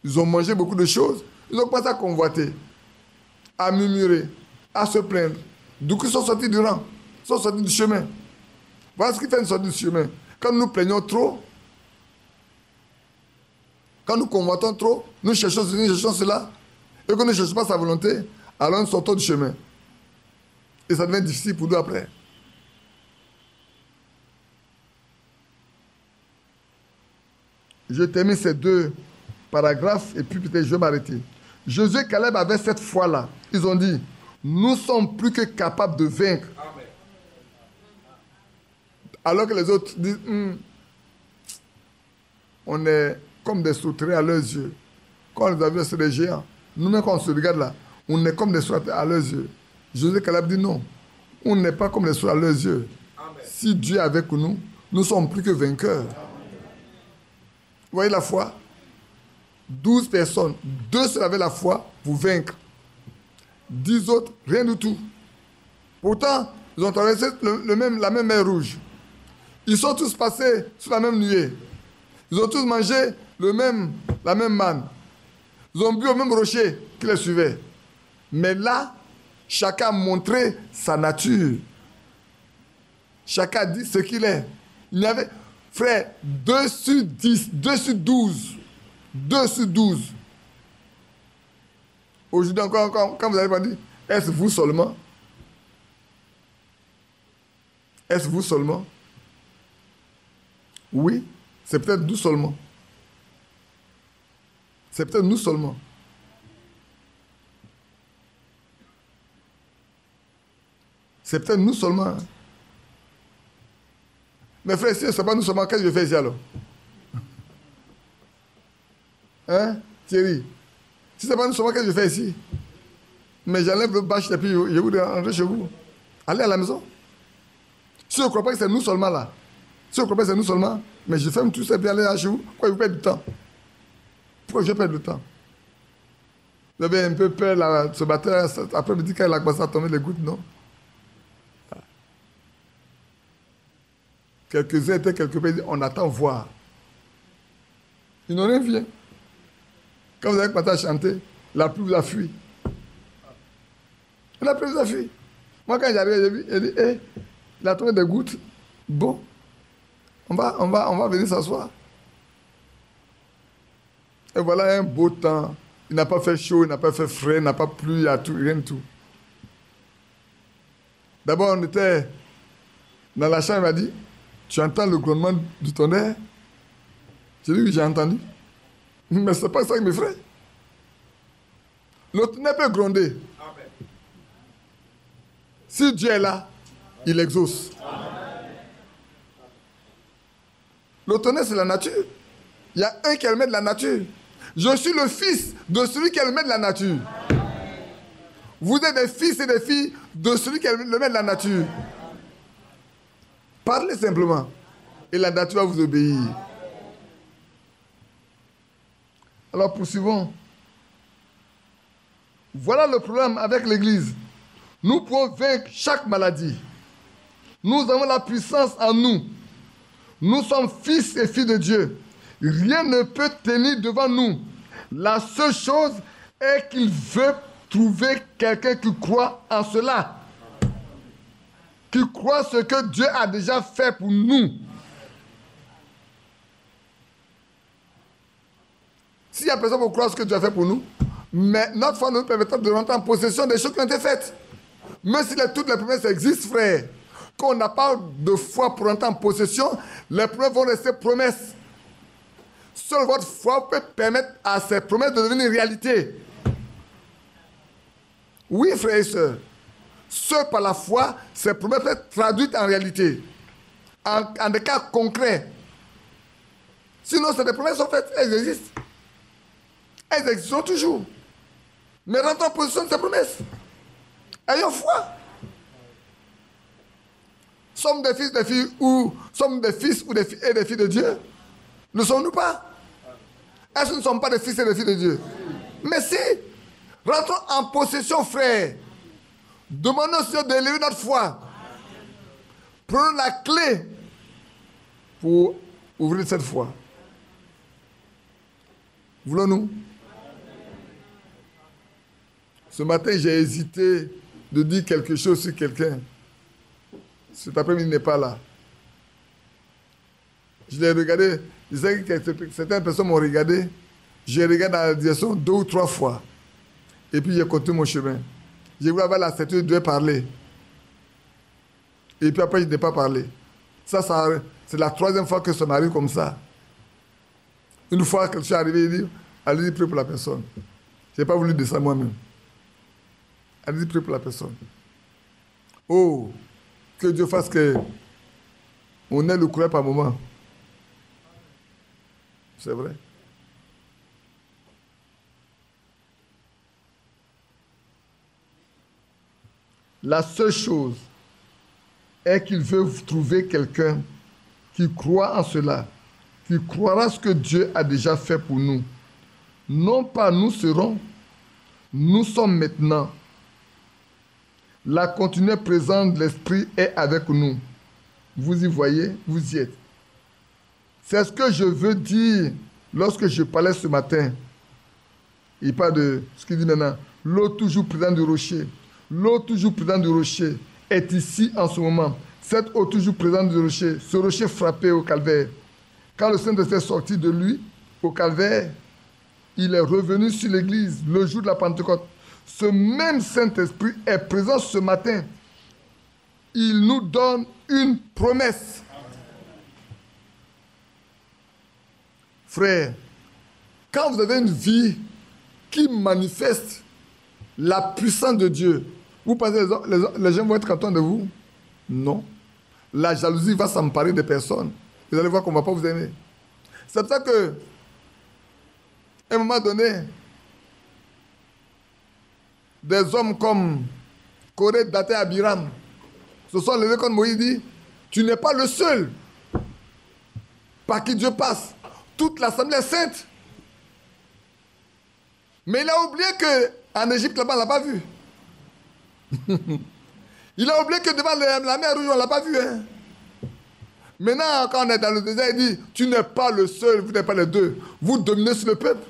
Ils ont mangé beaucoup de choses. Ils ont commencé à convoiter, à murmurer, à se plaindre. Du coup, ils sont sortis du rang. Ils sont sortis du chemin. Voilà ce qui fait une sortie du chemin. Quand nous plaignons trop, quand nous convoitons trop, nous cherchons ceci, nous cherchons cela, et que nous ne cherchons pas sa volonté, alors nous sortons du chemin. Et ça devient difficile pour nous après. Je termine ces 2 paragraphes et puis peut-être je vais m'arrêter. Josué et Caleb avaient cette foi-là. Ils ont dit, nous sommes plus que capables de vaincre. Amen. Alors que les autres disent, on est comme des sauterelles à leurs yeux. Quand on les a vus, c'est des géants. Nous-mêmes, quand on se regarde là, on est comme des sauterelles à leurs yeux. Josué et Caleb dit non, on n'est pas comme des sauterelles à leurs yeux. Amen. Si Dieu est avec nous, nous sommes plus que vainqueurs. Amen. voyez la foi? 12 personnes, 2 seuls avaient la foi pour vaincre. 10 autres, rien du tout. Pourtant, ils ont traversé la même mer Rouge. Ils sont tous passés sous la même nuée. Ils ont tous mangé la même manne. Ils ont bu au même rocher qui les suivait. Mais là, chacun a montré sa nature. Chacun a dit ce qu'il est. Il y avait, frère, 2 sur 10, 2 sur 12. 2 sur 12. Aujourd'hui encore, quand vous allez pas dire, est-ce vous seulement? Est-ce vous seulement? Oui, c'est peut-être nous seulement. C'est peut-être nous seulement. C'est peut-être nous seulement. Mais frère, si ce n'est pas nous seulement, qu'est-ce que je fais ici alors? Hein, Thierry? Si ce n'est pas nous seulement, qu'est-ce que je fais ici? Mais j'enlève le bâche et puis je vous rentrer chez vous. Allez à la maison. Si je ne crois pas que c'est nous seulement là, si je ne crois pas que c'est nous seulement, mais je ferme tout ça et puis aller chez vous. Pourquoi vous perdez du temps? Pourquoi je perds du temps? Vous avez un peu peur là, ce matin, après-midi quand il a commencé à tomber les gouttes, non? Quelques-uns étaient quelque part, on attend voir. Ils n'ont rien vu. Quand vous avez commencé à chanter, la pluie vous a fui. La pluie vous a fui. Moi, quand j'arrive, j'ai vu, il dit, hey, il a tombé des gouttes. Bon, on va venir s'asseoir. Et voilà un beau temps. Il n'a pas fait chaud, il n'a pas fait frais, il n'a pas plu, il n'y a tout, rien de tout. D'abord, on était dans la chambre, il m'a dit, tu entends le grondement du tonnerre? J'ai dit, oui, j'ai entendu. Mais ce n'est pas ça qui m'effraie. Le tonnerre peut gronder. Amen. Si Dieu est là, il exauce. Amen. Le tonnerre, c'est la nature. Il y a un qui est le maître de la nature. Je suis le fils de celui qui est le maître de la nature. Amen. Vous êtes des fils et des filles de celui qui est le maître de la nature. Parlez simplement. Et la nature va vous obéir. Alors poursuivons. Voilà le problème avec l'Église. Nous pouvons vaincre chaque maladie. Nous avons la puissance en nous. Nous sommes fils et filles de Dieu. Rien ne peut tenir devant nous. La seule chose est qu'il veut trouver quelqu'un qui croit en cela. Qui croit ce que Dieu a déjà fait pour nous. S'il y a personne pour croire ce que Dieu a fait pour nous, mais notre foi nous permettra de rentrer en possession des choses qui ont été faites. Même si toutes les promesses existent, frère, quand on n'a pas de foi pour rentrer en possession, les promesses vont rester promesses. Seule votre foi peut permettre à ces promesses de devenir réalité. Oui, frères et sœurs. Seul par la foi, ces promesses peuvent être traduites en réalité. En des cas concrets. Sinon, ces promesses sont faites, elles existent. Elles existent toujours. Mais rentrons en position de ces promesses. Ayons foi. Sommes des fils, des filles, ou sommes des fils ou et des filles de Dieu? Ne sommes-nous pas? Est-ce que nous ne sommes pas des fils et des filles de Dieu? Mais si, rentrons en possession, frère. Demandons au Seigneur d'élever notre foi. Prenons la clé pour ouvrir cette foi. Voulons-nous? Ce matin, j'ai hésité de dire quelque chose sur quelqu'un. Cet après-midi, il n'est pas là. Je l'ai regardé. Je sais que certaines personnes m'ont regardé. J'ai regardé dans la direction 2 ou 3 fois. Et puis, j'ai continué mon chemin. J'ai voulu avoir la certitude de parler. Et puis après, je n'ai pas parlé. Ça, c'est la 3e fois que ça m'arrive comme ça. Une fois que je suis arrivé, il dit, allez-y, priez pour la personne. Je n'ai pas voulu descendre moi-même. Allez-y, priez pour la personne. Oh, que Dieu fasse que on ait le courage par moment. C'est vrai. La seule chose est qu'il veut trouver quelqu'un qui croit en cela, qui croira ce que Dieu a déjà fait pour nous. Non pas nous serons, nous sommes maintenant. La continuelle présence de l'Esprit est avec nous. Vous y voyez, vous y êtes. C'est ce que je veux dire lorsque je parlais ce matin. Il parle de ce qu'il dit maintenant. L'eau toujours présente du rocher. L'eau toujours présente du rocher est ici en ce moment. Cette eau toujours présente du rocher, ce rocher frappé au calvaire. Quand le Saint-Esprit est sorti de lui au calvaire, il est revenu sur l'église le jour de la Pentecôte. Ce même Saint-Esprit est présent ce matin. Il nous donne une promesse. Frère, quand vous avez une vie qui manifeste la puissance de Dieu, vous pensez que les gens vont être contents de vous? Non. La jalousie va s'emparer des personnes. Vous allez voir qu'on ne va pas vous aimer. C'est pour ça que, à un moment donné, des hommes comme Corée, Daté, Abiram se sont levés quand Moïse dit, tu n'es pas le seul par qui Dieu passe. Toute l'assemblée est sainte. Mais il a oublié qu'en Égypte, là-bas, on ne l'a pas vu. Il a oublié que devant la mer Rouge, on ne l'a pas vu. Hein? Maintenant, quand on est dans le désert, il dit, tu n'es pas le seul, vous n'êtes pas les deux. Vous dominez sur le peuple.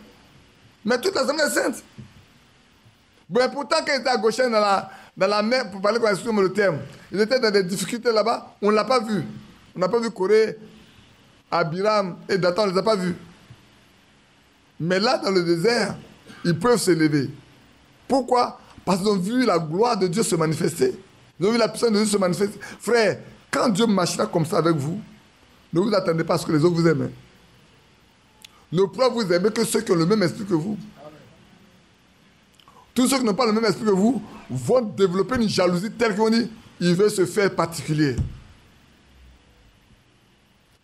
Mais toute l'assemblée est sainte. Bon, pourtant, quand ils étaient à Goshen dans la mer, pour parler comme le terme, ils étaient dans des difficultés là-bas, on ne l'a pas vu. On n'a pas vu Corée, Abiram et Dathan, on ne les a pas vus. Mais là, dans le désert, ils peuvent se lever. Pourquoi? Parce qu'ils ont vu la gloire de Dieu se manifester. Ils ont vu la puissance de Dieu se manifester. Frère, quand Dieu marchera comme ça avec vous, ne vous attendez pas à ce que les autres vous aiment. Ne pourront vous aimer que ceux qui ont le même esprit que vous. Tous ceux qui n'ont pas le même esprit que vous vont développer une jalousie telle qu'ils vont dire, il veut se faire particulier.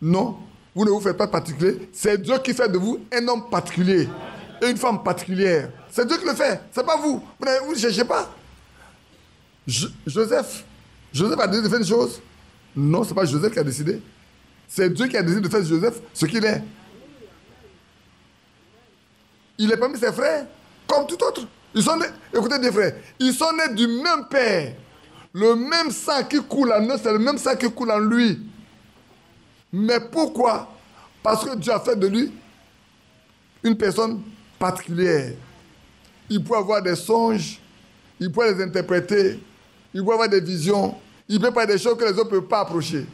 Non, vous ne vous faites pas particulier. C'est Dieu qui fait de vous un homme particulier et une femme particulière. C'est Dieu qui le fait. Ce n'est pas vous. Vous ne cherchez pas. Joseph a décidé de faire une chose. Non, ce n'est pas Joseph qui a décidé. C'est Dieu qui a décidé de faire de Joseph ce qu'il est. Il est parmi ses frères, comme tout autre. Ils sont nés, écoutez des frères, ils sont nés du même père. Le même sang qui coule en eux, c'est le même sang qui coule en lui. Mais pourquoi? Parce que Dieu a fait de lui une personne particulière. Il peut avoir des songes, il peut les interpréter, il peut avoir des visions, il peut parler des choses que les autres ne peuvent pas approcher.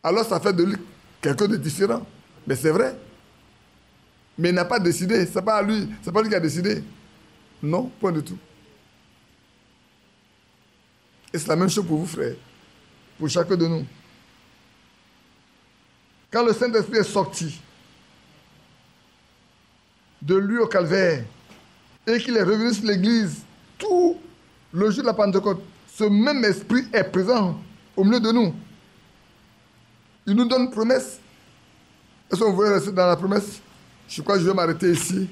Alors ça fait de lui quelqu'un de différent. Mais c'est vrai. Mais il n'a pas décidé, c'est pas lui qui a décidé. Non, point du tout. Et c'est la même chose pour vous, frères, pour chacun de nous. Quand le Saint-Esprit est sorti de lui au calvaire et qu'il est revenu sur l'église tout le jour de la Pentecôte, ce même esprit est présent au milieu de nous. Il nous donne une promesse. Est-ce que vous voulez rester dans la promesse? Je crois que je vais m'arrêter ici.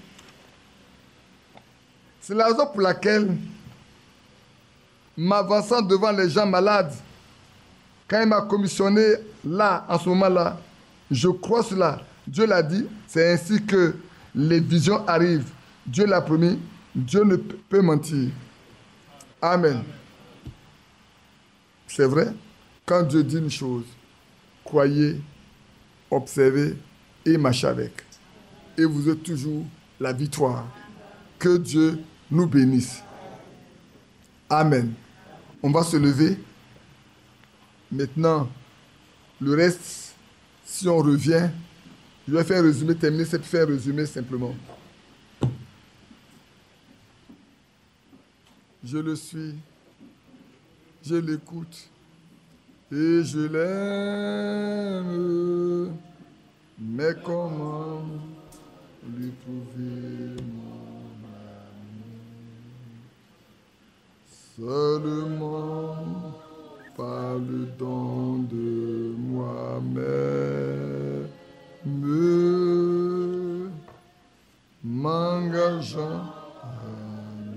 C'est la raison pour laquelle, m'avançant devant les gens malades, quand il m'a commissionné là, en ce moment-là, je crois cela. Dieu l'a dit, c'est ainsi que les visions arrivent. Dieu l'a promis, Dieu ne peut mentir. Amen. C'est vrai, quand Dieu dit une chose, croyez, observez et marchez avec. Et vous êtes toujours la victoire. Que Dieu nous bénisse. Amen. On va se lever. Maintenant, le reste, si on revient, je vais faire un résumé, terminer cette faire un résumé simplement. Je le suis, je l'écoute et je l'aime. Mais comment lui prouver mon amour? Seulement par le don de moi-même, m'engageant à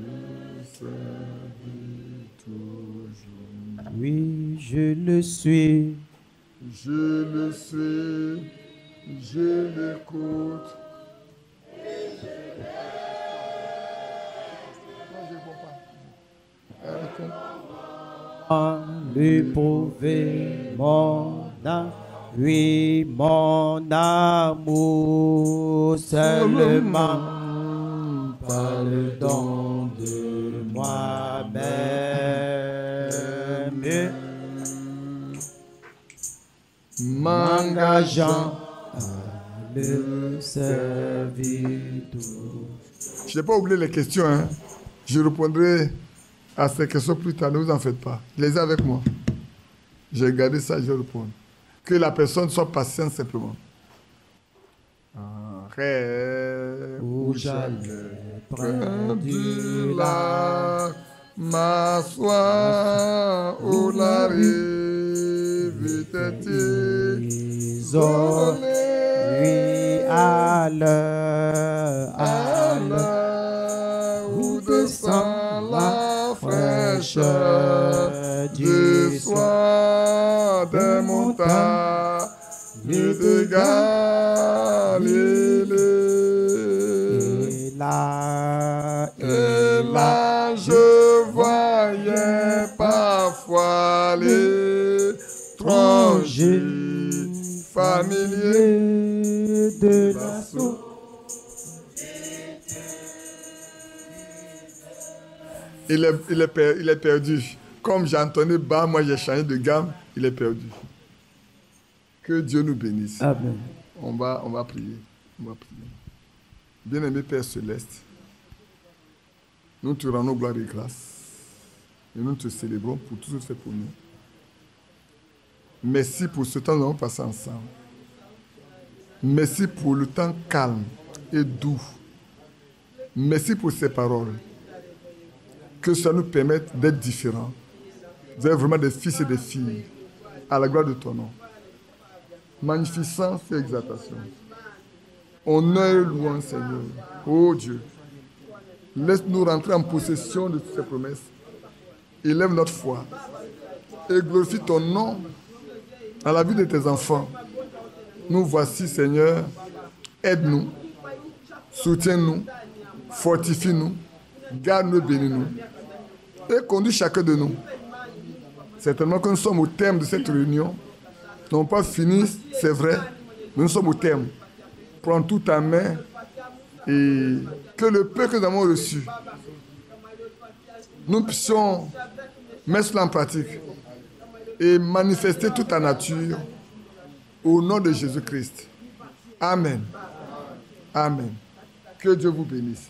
le servir toujours. Oui, je le suis, Je le suis, je l'écoute. Lui prouver mon âme, oui, mon amour seulement, par le don de moi-même, m'engageant à le servir tout. Je n'ai pas oublié les questions, hein. Je répondrai à ces questions plus tard, ne vous en faites pas. Les avec moi. J'ai gardé ça, je vais répondre. Que la personne soit patiente simplement. Rêve où j'allais prendre du lac, m'asseoir où la rive était isolée. Oui, à l'heure où descend la fraîcheur du soir des montagnes de Galilée. Et là, je voyais parfois l'étranger familier de l'assaut. Il est perdu. Comme j'ai entendu bas, moi j'ai changé de gamme, il est perdu. Que Dieu nous bénisse. Amen. On va prier. Bien-aimé Père Céleste, nous te rendons gloire et grâce. Et nous te célébrons pour tout ce que tu fais pour nous. Merci pour ce temps que nous avons passé ensemble. Merci pour le temps calme et doux. Merci pour ces paroles. Que ça nous permette d'être différents. Vous êtes vraiment des fils et des filles à la gloire de ton nom. Magnificence et exaltation. Honneur et louange, Seigneur. Oh Dieu, laisse-nous rentrer en possession de toutes ces promesses. Élève notre foi et glorifie ton nom dans la vie de tes enfants. Nous voici, Seigneur. Aide-nous, soutiens-nous, fortifie-nous, garde-nous, bénis-nous et conduis chacun de nous. Certainement que nous sommes au terme de cette réunion. Nous n'avons pas fini, c'est vrai, mais nous sommes au terme. Prends tout ta main et que le peu que nous avons reçu, nous puissions mettre cela en pratique et manifester toute ta nature au nom de Jésus-Christ. Amen. Amen. Que Dieu vous bénisse.